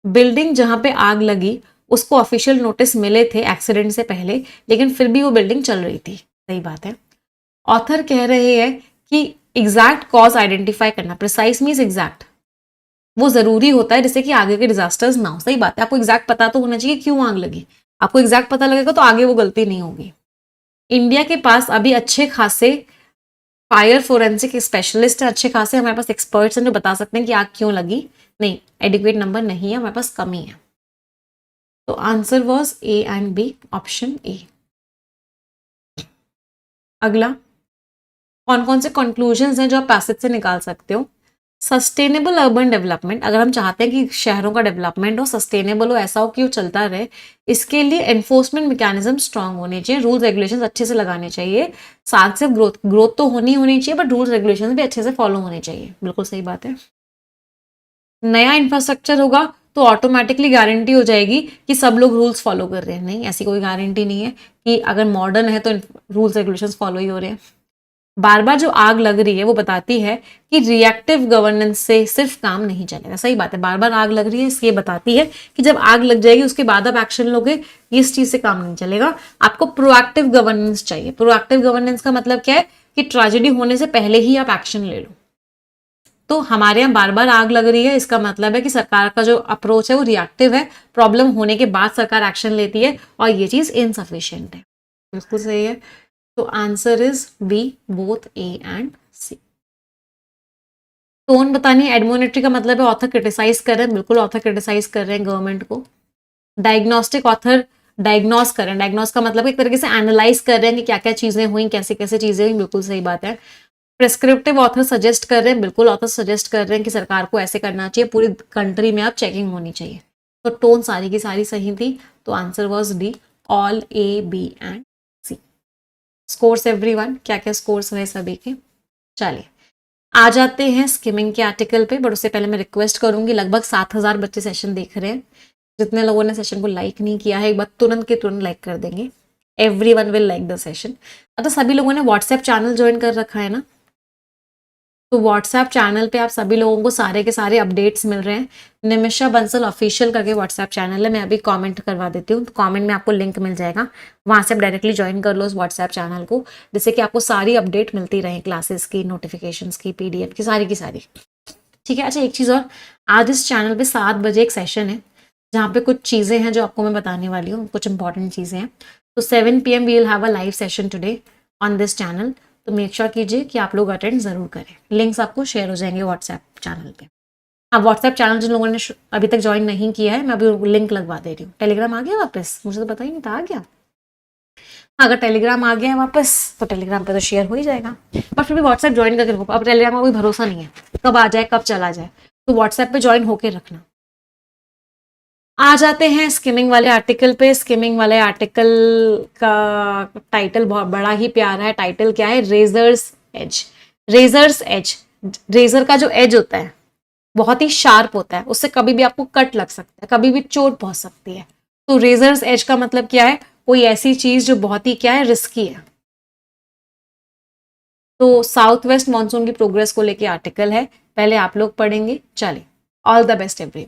बिल्डिंग जहां पे आग लगी उसको ऑफिशियल नोटिस मिले थे एक्सीडेंट से पहले, लेकिन फिर भी वो बिल्डिंग चल रही थी। सही बात है। ऑथर कह रहे हैं कि एग्जैक्ट कॉज आइडेंटिफाई करना, प्रिसाइज मींस एग्जैक्ट, वो जरूरी होता है जिससे कि आगे के डिजास्टर्स ना हो। सही बात है, आपको एग्जैक्ट पता तो होना चाहिए क्यों आग लगी। आपको एग्जैक्ट पता लगेगा तो आगे वो गलती नहीं होगी। इंडिया के पास अभी अच्छे खासे फायर फोरेंसिक स्पेशलिस्ट है, अच्छे खासे हमारे पास एक्सपर्ट्स हैं जो बता सकते हैं कि आग क्यों लगी। नहीं, एडिक्वेट नंबर नहीं है, हमारे पास कमी है। तो answer was A and B, option A. अगला, कौन कौन से कंक्लूजन्स हैं जो आप पैसेज से निकाल सकते हो। सस्टेनेबल अर्बन डेवलपमेंट, अगर हम चाहते हैं कि शहरों का डेवलपमेंट हो, सस्टेनेबल हो, ऐसा हो कि वो चलता रहे, इसके लिए एनफोर्समेंट मैकेनिज्म स्ट्रांग होने चाहिए, रूल्स रेगुलेशंस अच्छे से लगाने चाहिए। साथ से ग्रोथ तो होनी चाहिए, बट रूल्स रेगुलेशंस भी अच्छे से फॉलो होने चाहिए। बिल्कुल सही बात है। नया इंफ्रास्ट्रक्चर होगा तो ऑटोमेटिकली गारंटी हो जाएगी कि सब लोग रूल्स फॉलो कर रहे हैं। नहीं, ऐसी कोई गारंटी नहीं है कि अगर मॉडर्न है तो रूल्स रेगुलेशंस फॉलो ही हो रहे हैं। बार बार जो आग लग रही है वो बताती है कि रिएक्टिव गवर्नेंस से सिर्फ काम नहीं चलेगा। सही बात है, बार बार आग लग रही है इसलिए बताती है कि जब आग लग जाएगी उसके बाद आप एक्शन लोगे, इस चीज से काम नहीं चलेगा। आपको प्रोएक्टिव गवर्नेंस चाहिए। प्रोएक्टिव गवर्नेंस का मतलब क्या है कि ट्रेजेडी होने से पहले ही आप एक्शन ले लो। तो हमारे यहाँ बार बार आग लग रही है, इसका मतलब है कि सरकार का जो अप्रोच है वो रिएक्टिव है, प्रॉब्लम होने के बाद सरकार एक्शन लेती है, और ये चीज इनसफिशिएंट है। बिल्कुल सही है। तो answer is B, both A and C. Tone बतानी है, एडमोनिटरी का मतलब है ऑथर क्रिटिसाइज कर रहे हैं। बिल्कुल ऑथर क्रिटिसाइज कर रहे हैं गवर्नमेंट को। डायग्नोस्टिक, ऑथर डायग्नोस कर रहे हैं। डायग्नोस का मतलब एक तरीके से एनालाइज कर रहे हैं कि क्या क्या चीजें हुई, कैसे कैसे चीजें हुई। बिल्कुल सही बात है। प्रेस्क्रिप्टिव, ऑथर सजेस्ट कर रहे हैं। बिल्कुल ऑथर सजेस्ट कर रहे हैं कि सरकार को ऐसे करना चाहिए, पूरी कंट्री में अब चेकिंग होनी चाहिए। तो टोन सारी की सारी सही थी। तो answer was D, all A, B and C. Scores everyone, क्या क्या स्कोर्स रहे सभी के। चलिए आ जाते हैं स्किमिंग के आर्टिकल पे, बट उससे पहले मैं रिक्वेस्ट करूंगी, लगभग 7,000 बच्चे सेशन देख रहे हैं। जितने लोगों ने सेशन को लाइक नहीं किया है, एक बार तुरंत के तुरंत लाइक कर देंगे। Everyone will like the session. तो सभी लोगों ने व्हाट्सएप चैनल ज्वाइन कर रखा है ना, तो व्हाट्सएप चैनल पे आप सभी लोगों को सारे के सारे अपडेट्स मिल रहे हैं। निमिषा बंसल ऑफिशियल करके व्हाट्सएप चैनल है, मैं अभी कमेंट करवा देती हूँ, तो कमेंट में आपको लिंक मिल जाएगा, वहां से आप डायरेक्टली ज्वाइन कर लो उस व्हाट्सएप चैनल को, जिससे कि आपको सारी अपडेट मिलती रहे, क्लासेस की, नोटिफिकेशंस की, पीडीएफ की, सारी की सारी। ठीक है। अच्छा एक चीज़ और, आज इस चैनल पे 7 बजे एक सेशन है जहाँ पे कुछ चीज़ें हैं जो आपको मैं बताने वाली हूँ, कुछ इंपॉर्टेंट चीज़ें हैं। तो 7 PM we will have a live session today on this channel, तो मेक श्योर कीजिए कि आप लोग अटेंड जरूर करें। लिंक्स आपको शेयर हो जाएंगे व्हाट्सएप चैनल पे। हाँ, व्हाट्सएप चैनल जिन लोगों ने अभी तक ज्वाइन नहीं किया है, मैं अभी लिंक लगवा दे रही हूँ। टेलीग्राम आ गया वापस? मुझे तो पता ही नहीं था, आ गया। हाँ, अगर टेलीग्राम आ गया है वापस तो टेलीग्राम पे तो शेयर हो ही जाएगा, पर फिर भी व्हाट्सएप ज्वाइन करके रखो। अब टेलीग्राम का कोई भरोसा नहीं है, कब आ जाए कब चला जाए, तो व्हाट्सएप पे ज्वाइन होके रखना। आ जाते हैं स्किमिंग वाले आर्टिकल पे। स्किमिंग वाले आर्टिकल का टाइटल बहुत बड़ा ही प्यारा है। टाइटल क्या है? Razor's edge. Razor's edge, razor का जो एज होता है बहुत ही शार्प होता है, उससे कभी भी आपको कट लग सकता है, कभी भी चोट पहुंच सकती है। तो रेजर्स एज का मतलब क्या है? कोई ऐसी चीज जो बहुत ही क्या है, रिस्की है। तो साउथ वेस्ट मानसून की प्रोग्रेस को लेके आर्टिकल है, पहले आप लोग पढ़ेंगे। चलिए, ऑल द बेस्ट एवरी।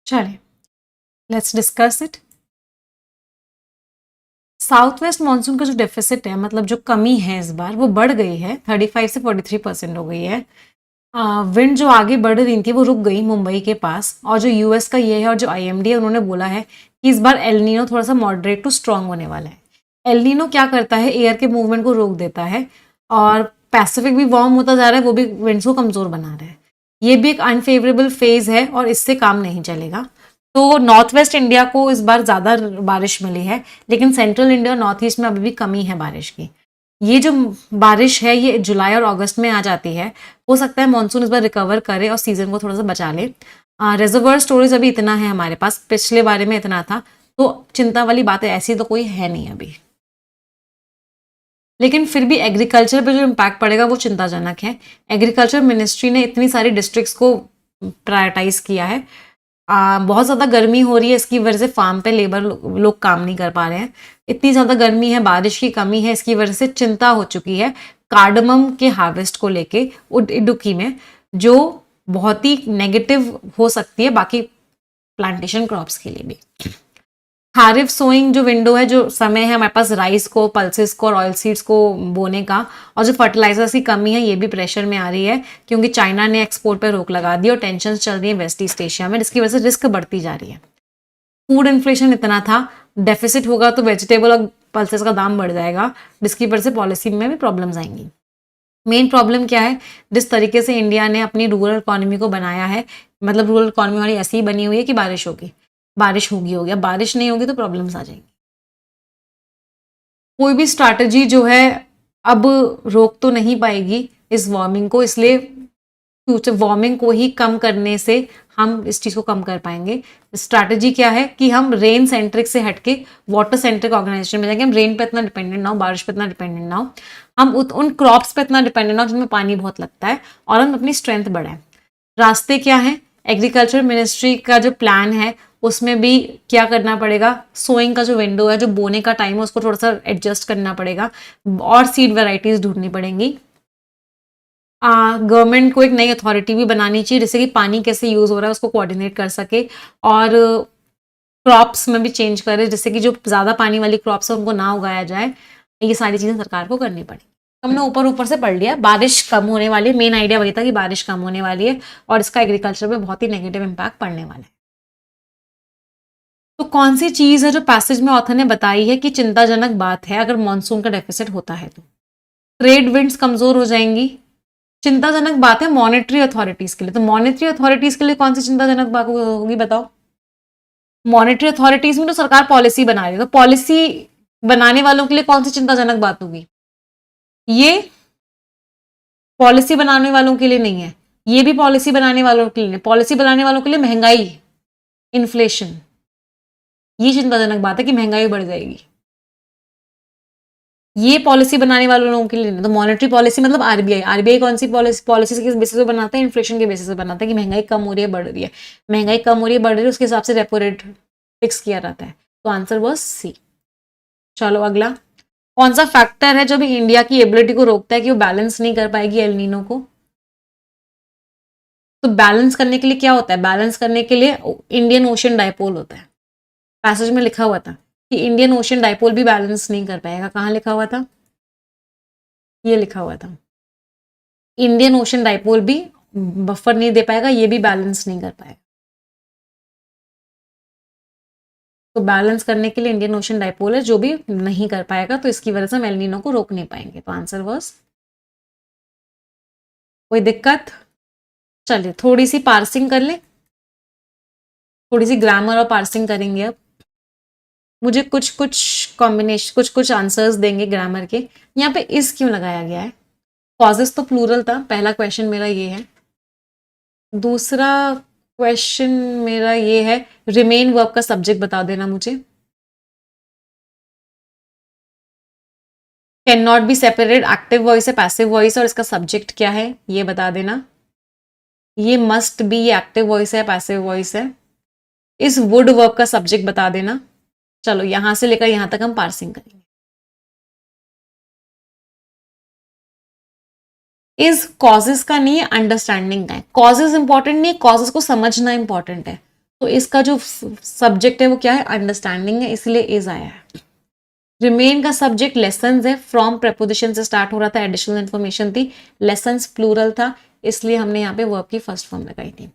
चलिए let's discuss it. South west monsoon का जो डेफिसिट है, मतलब जो कमी है इस बार, वो बढ़ गई है, 35 से 43% हो गई है। विंड जो आगे बढ़ रही थी वो रुक गई मुंबई के पास, और जो यूएस का ये है और जो आईएमडी है उन्होंने बोला है कि इस बार एल नीनो थोड़ा सा मॉडरेट टू स्ट्रांग होने वाला है। एल नीनो क्या करता है, एयर के मूवमेंट को रोक देता है, और पैसिफिक भी वार्म होता जा रहा है, वो भी विंड्स को कमजोर बना रहा है। ये भी एक अनफेवरेबल फेज है और इससे काम नहीं चलेगा। तो नॉर्थ वेस्ट इंडिया को इस बार ज्यादा बारिश मिली है, लेकिन सेंट्रल इंडिया और नॉर्थ ईस्ट में अभी भी कमी है बारिश की। ये जो बारिश है ये जुलाई और अगस्त में आ जाती है। हो सकता है मानसून इस बार रिकवर करे और सीजन को थोड़ा सा बचा ले। रिजर्वर स्टोरेज अभी इतना है हमारे पास, पिछले बारे में इतना था, तो चिंता वाली बात है ऐसी तो कोई है नहीं अभी। लेकिन फिर भी एग्रीकल्चर पे जो इम्पैक्ट पड़ेगा वो चिंताजनक है। एग्रीकल्चर मिनिस्ट्री ने इतनी सारी डिस्ट्रिक्ट्स को प्रायोरिटाइज किया है। बहुत ज़्यादा गर्मी हो रही है, इसकी वजह से फार्म पे लेबर लोग काम नहीं कर पा रहे हैं। इतनी ज़्यादा गर्मी है, बारिश की कमी है, इसकी वजह से चिंता हो चुकी है कार्डमम के हार्वेस्ट को लेके इडुक्की में, जो बहुत ही नेगेटिव हो सकती है बाकी प्लांटेशन क्रॉप्स के लिए भी। खारिफ सोइंग जो विंडो है, जो समय है हमारे पास राइस को, पल्सेस को और ऑयल सीड्स को बोने का, और जो फर्टिलाइजर्स की कमी है ये भी प्रेशर में आ रही है, क्योंकि चाइना ने एक्सपोर्ट पर रोक लगा दी और टेंशन चल रही है वेस्ट ईस्ट एशिया में, जिसकी वजह से रिस्क बढ़ती जा रही है। फूड इन्फ्लेशन इतना था, डेफिसिट होगा तो वेजिटेबल और पल्सेस का दाम बढ़ जाएगा, जिसकी वजह से पॉलिसी में भी प्रॉब्लम्स आएंगी। मेन प्रॉब्लम क्या है, जिस तरीके से इंडिया ने अपनी रूरल इकोनॉमी को बनाया है, मतलब रूरल इकोनॉमी हमारी ऐसी ही बनी हुई है कि बारिश होगी, बारिश होगी, अब बारिश नहीं होगी तो प्रॉब्लम्स आ जाएंगी। कोई भी स्ट्रैटेजी जो है अब रोक तो नहीं पाएगी इस वार्मिंग को, इसलिए फ्यूचर वार्मिंग को ही कम करने से हम इस चीज को कम कर पाएंगे। स्ट्रैटेजी क्या है कि हम रेन सेंट्रिक से हटके वाटर सेंट्रिक ऑर्गेनाइजेशन में जाएंगे। हम रेन पे इतना डिपेंडेंट ना हो, बारिश पे इतना डिपेंडेंट ना हो, हम उन क्रॉप्स पे इतना डिपेंडेंट ना हो जिनमें पानी बहुत लगता है, और हम अपनी स्ट्रेंथ बढ़ाएं। रास्ते क्या है, एग्रीकल्चर मिनिस्ट्री का जो प्लान है उसमें भी क्या करना पड़ेगा, सोइंग का जो विंडो है, जो बोने का टाइम है, उसको थोड़ा सा एडजस्ट करना पड़ेगा, और सीड वेराइटीज ढूंढनी पड़ेंगी। गवर्नमेंट को एक नई अथॉरिटी भी बनानी चाहिए, जिससे कि पानी कैसे यूज हो रहा है उसको कोऑर्डिनेट कर सके, और क्रॉप्स में भी चेंज करे, जिससे कि जो ज्यादा पानी वाली क्रॉप्स है उनको ना उगाया जाए। ये सारी चीजें सरकार को करनी पड़ेगी। हमने ऊपर ऊपर से पढ़ लिया, बारिश कम होने वाली है, मेन आइडिया वही था कि बारिश कम होने वाली है और इसका एग्रीकल्चर पे बहुत ही नेगेटिव इम्पैक्ट पड़ने वाला है। तो कौन सी चीज है जो पैसेज में ऑथर ने बताई है कि चिंताजनक बात है अगर मानसून का डेफिसिट होता है तो? ट्रेड विंड्स कमजोर हो जाएंगी, चिंताजनक बात है मॉनेटरी अथॉरिटीज के लिए। तो मॉनेटरी अथॉरिटीज के लिए कौन सी चिंताजनक बात होगी बताओ? मॉनेटरी अथॉरिटीज में तो सरकार पॉलिसी बना रही है, तो पॉलिसी बनाने वालों के लिए कौन सी चिंताजनक बात होगी? ये पॉलिसी बनाने वालों के लिए नहीं है, ये भी पॉलिसी बनाने वालों के लिए नहीं। पॉलिसी बनाने वालों के लिए महंगाई, इन्फ्लेशन, ये चिंताजनक बात है कि महंगाई बढ़ जाएगी। ये पॉलिसी बनाने वाले लोगों के लिए नहीं। तो मॉनेटरी पॉलिसी मतलब आरबीआई, आरबीआई कौन सी पॉलिसी के बेसिस पे बनाता है? इन्फ्लेशन के बेसिस पे बनाता है कि महंगाई कम हो रही है, बढ़ रही है, महंगाई कम हो रही है, बढ़ रही है, उसके हिसाब से रेपो रेट फिक्स किया जाता है। तो आंसर वॉज सी। चलो अगला, कौन सा फैक्टर है जो भी इंडिया की एबिलिटी को रोकता है कि वो बैलेंस नहीं कर पाएगी एल नीनो को? तो बैलेंस करने के लिए क्या होता है? बैलेंस करने के लिए इंडियन ओशन डायपोल होता है। पैसेज में लिखा हुआ था कि इंडियन ओशन डायपोल भी बैलेंस नहीं कर पाएगा। कहाँ लिखा हुआ था? ये लिखा हुआ था, इंडियन ओशन डायपोल भी बफर नहीं दे पाएगा, ये भी बैलेंस नहीं कर पाएगा। तो बैलेंस करने के लिए इंडियन ओशन डायपोल है जो भी नहीं कर पाएगा, तो इसकी वजह से हम एल नीनो को रोक नहीं पाएंगे। तो आंसर वाज, कोई दिक्कत? चलिए थोड़ी सी पार्सिंग कर ले, थोड़ी सी ग्रामर और पार्सिंग करेंगे। अब मुझे कुछ कुछ कॉम्बिनेशन, कुछ कुछ आंसर्स देंगे ग्रामर के। यहाँ पे इस क्यों लगाया गया है? कॉजेस तो प्लूरल था, पहला क्वेश्चन मेरा ये है। दूसरा क्वेश्चन मेरा ये है, रिमेन वर्ब का सब्जेक्ट बता देना मुझे। Can not be separated active voice है, पैसिव वॉइस है, और इसका सब्जेक्ट क्या है ये बता देना। ये मस्ट बी, ये एक्टिव वॉइस है, पैसिव वॉइस है। इस वुड वर्ब का सब्जेक्ट बता देना। चलो यहां से लेकर यहां तक हम पार्सिंग करेंगे। इस कॉजेस का नहीं है, अंडरस्टैंडिंग का है। कॉजेस इंपॉर्टेंट नहीं है, कॉजेस को समझना इंपॉर्टेंट है। तो इसका जो सब्जेक्ट है वो क्या है, अंडरस्टैंडिंग है, इसलिए इज आया है। रिमेन का सब्जेक्ट लेसन्स है, फ्रॉम प्रपोजिशन से स्टार्ट हो रहा था, एडिशनल इन्फॉर्मेशन थी, लेसन्स प्लूरल था, इसलिए हमने यहाँ पे वर्ब की फर्स्ट फॉर्म लगाई थी।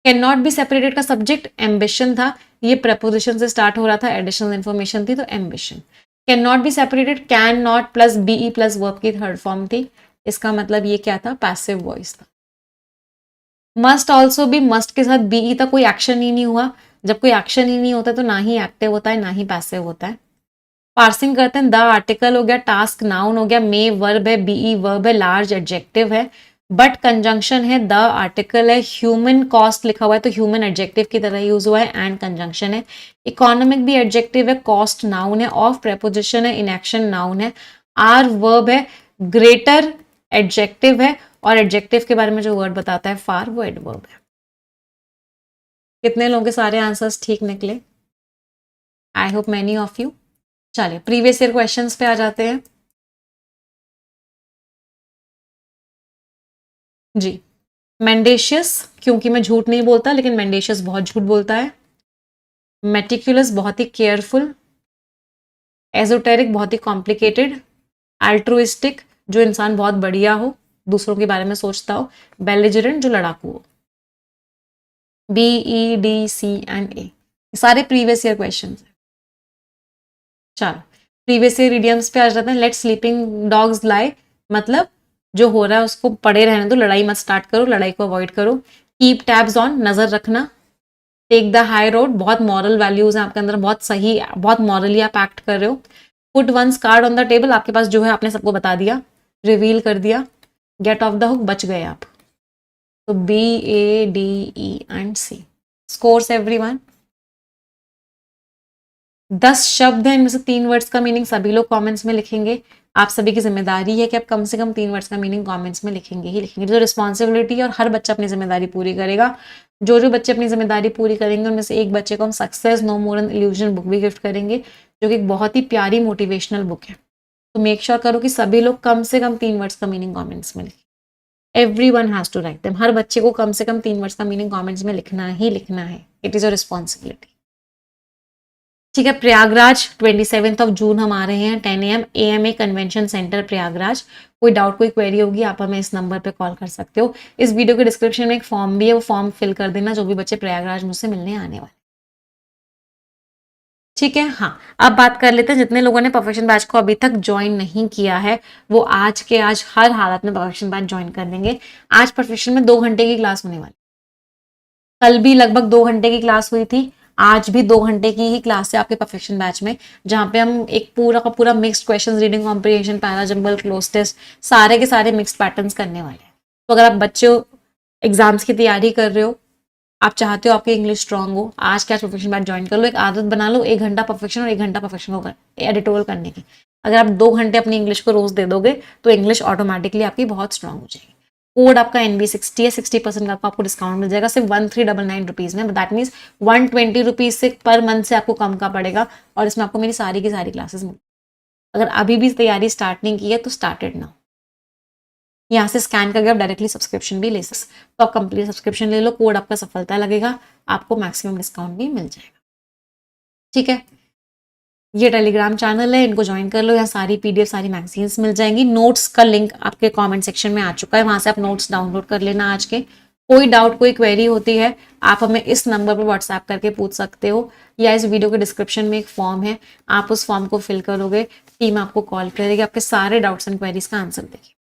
कैन नॉट बी सेपरेटेड का सब्जेक्ट एम्बिशन था, ये प्रपोजिशन से स्टार्ट हो रहा था, एडिशनल इन्फॉर्मेशन थी, तो ambition. Can not be separated, can not plus be plus verb की थर्ड फॉर्म थी, इसका मतलब ये क्या था, पैसिव वॉइस था। मस्ट ऑल्सो भी, मस्ट के साथ बीई था, कोई एक्शन ही नहीं हुआ, जब कोई एक्शन ही नहीं होता तो ना ही एक्टिव होता है ना ही पैसिव होता है। पार्सिंग करते हैं, द आर्टिकल हो गया, टास्क नाउन हो गया, मे वर्ब है, बीई वर्ब है, लार्ज एडजेक्टिव है, बट कंजंक्शन है, द आर्टिकल है, ह्यूमन कॉस्ट लिखा हुआ है तो ह्यूमन एडजेक्टिव की तरह यूज हुआ है, एंड कंजंक्शन है। इकोनॉमिक भी एडजेक्टिव है, कॉस्ट नाउन है, ऑफ प्रेपोजिशन है, इनएक्शन नाउन है, आर वर्ब है, ग्रेटर एडजेक्टिव है, और एडजेक्टिव के बारे में जो वर्ड बताता है फार, वो एडवर्ब है। कितने लोगों के सारे आंसर्स ठीक निकले? I hope many of you. चलिए प्रीवियस ईयर क्वेश्चंस पे आ जाते हैं जी। मेंडेशियस, क्योंकि मैं झूठ नहीं बोलता, लेकिन मेंडेशियस बहुत झूठ बोलता है। मेटिकुलस, बहुत ही केयरफुल। एजोटेरिक, बहुत ही कॉम्प्लिकेटेड। अल्ट्रुइस्टिक, जो इंसान बहुत बढ़िया हो, दूसरों के बारे में सोचता हो। बेलिजरेंट, जो लड़ाकू हो। B E D C and A, सारे प्रीवियस ईयर क्वेश्चन। चलो प्रीवियस ईयर इडियम्स पे आ जाते हैं। लेट स्लीपिंग डॉग्स लाई, मतलब जो हो रहा है उसको पड़े रहने दो, लड़ाई मत स्टार्ट करो, लड़ाई को अवॉइड करो। कीप टैब्स ऑन, नजर रखना। टेक द हाई रोड, बहुत मॉरल वैल्यूज हैं आपके अंदर, बहुत सही, बहुत मॉरली आप एक्ट कर रहे हो। Put one's card on the table, आपके पास जो है आपने सबको बता दिया, रिवील कर दिया। गेट ऑफ द हुक, बच गए आप। तो B A D E and C. Scores everyone. 10 शब्द हैं, इनमें से 3 वर्ड्स का मीनिंग सभी लोग कमेंट्स में लिखेंगे। आप सभी की जिम्मेदारी है कि आप कम से कम 3 वर्ड्स का मीनिंग कमेंट्स में लिखेंगे ही लिखेंगे। जो रिस्पॉन्सिबिलिटी है, और हर बच्चा अपनी जिम्मेदारी पूरी करेगा। जो जो बच्चे अपनी जिम्मेदारी पूरी करेंगे उनमें से एक बच्चे को हम success no more an illusion book भी गिफ्ट करेंगे, जो कि एक बहुत ही प्यारी मोटिवेशनल बुक है। तो मेक श्योर करो कि सभी लोग कम से कम 3 वर्ड्स का मीनिंग कॉमेंट्स में लिखें। Everyone has to write them, हर बच्चे को कम से कम 3 वर्ड्स का मीनिंग कॉमेंट्स में लिखना ही लिखना है। It is your responsibility. ठीक है, प्रयागराज 27 जून हम आ रहे हैं 10 AM AMA convention centre Prayagraj. कोई डाउट, कोई क्वेरी होगी, आप हमें इस नंबर पे कॉल कर सकते हो। इस वीडियो के डिस्क्रिप्शन में एक फॉर्म भी है, वो फॉर्म फिल कर देना, जो भी बच्चे प्रयागराज मुझसे मिलने आने वाले। ठीक है, हाँ अब बात कर लेते हैं जितने लोगों ने प्रोफेशन बैच को अभी तक ज्वाइन नहीं किया है, वो आज के आज हर हालत में प्रोफेशन बैच ज्वाइन कर लेंगे। आज प्रोफेशन में 2 घंटे की क्लास होने वाली, कल भी लगभग 2 घंटे की क्लास हुई थी, आज भी 2 घंटे की ही क्लास है आपके परफेक्शन बैच में, जहां पे हम एक पूरा का पूरा mixed questions, reading comprehension, para jumble, cloze test, सारे के सारे मिक्स्ड पैटर्न्स करने वाले हैं। तो अगर आप बच्चों एग्जाम्स की तैयारी कर रहे हो, आप चाहते हो आपकी इंग्लिश स्ट्रांग हो, आज क्या प्रोफेशन बैच ज्वाइन कर लो, एक आदत बना लो, 1 घंटा परफेक्शन और 1 घंटा परफेक्शन होगा एडिटोरियल करने की। अगर आप 2 घंटे अपनी इंग्लिश को रोज दे दोगे तो इंग्लिश ऑटोमेटिकली आपकी बहुत स्ट्रांग हो जाएगी। कोड आपका NB60 है, 60% का आपको डिस्काउंट मिल जाएगा सिर्फ 1399 रुपीज में। दैट मीन्स 120 रुपीज से पर मंथ से आपको कम का पड़ेगा, और इसमें आपको मेरी सारी की सारी क्लासेस मिल। अगर अभी भी तैयारी स्टार्ट नहीं की है तो स्टार्टेड नाउ। यहाँ से स्कैन करके आप डायरेक्टली सब्सक्रिप्शन भी ले सकते, तो आप कंप्लीट सब्सक्रिप्शन ले लो, कोड आपका सफलता लगेगा, आपको मैक्सिमम डिस्काउंट भी मिल जाएगा। ठीक है, ये टेलीग्राम चैनल है, इनको ज्वाइन कर लो, यहाँ सारी PDF, सारी मैगजीन्स मिल जाएंगी। नोट्स का लिंक आपके कमेंट सेक्शन में आ चुका है, वहां से आप नोट्स डाउनलोड कर लेना आज के। कोई डाउट, कोई क्वेरी होती है, आप हमें इस नंबर पर व्हाट्सएप करके पूछ सकते हो, या इस वीडियो के डिस्क्रिप्शन में एक फॉर्म है, आप उस फॉर्म को फिल करोगे, टीम आपको कॉल करेगी, आपके सारे डाउट्स एंड क्वेरीज का आंसर देगी।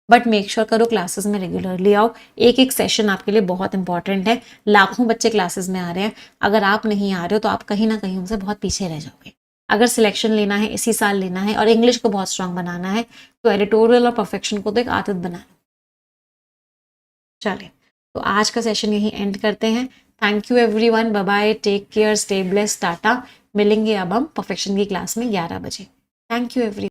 बट मेक श्योर करो क्लासेस में रेगुलरली आओ, एक एक सेशन आपके लिए बहुत इंपॉर्टेंट है। लाखों बच्चे क्लासेस में आ रहे हैं, अगर आप नहीं आ रहे हो तो आप कहीं ना कहीं उनसे बहुत पीछे रह जाओगे। अगर सिलेक्शन लेना है, इसी साल लेना है, और इंग्लिश को बहुत स्ट्रांग बनाना है, तो एडिटोरियल और परफेक्शन को तो एक आदत बना लो। चलिए, तो आज का सेशन यही एंड करते हैं। Thank you everyone, bye bye, take care, stay blessed, tata. मिलेंगे अब हम परफेक्शन की क्लास में 11 बजे। Thank you every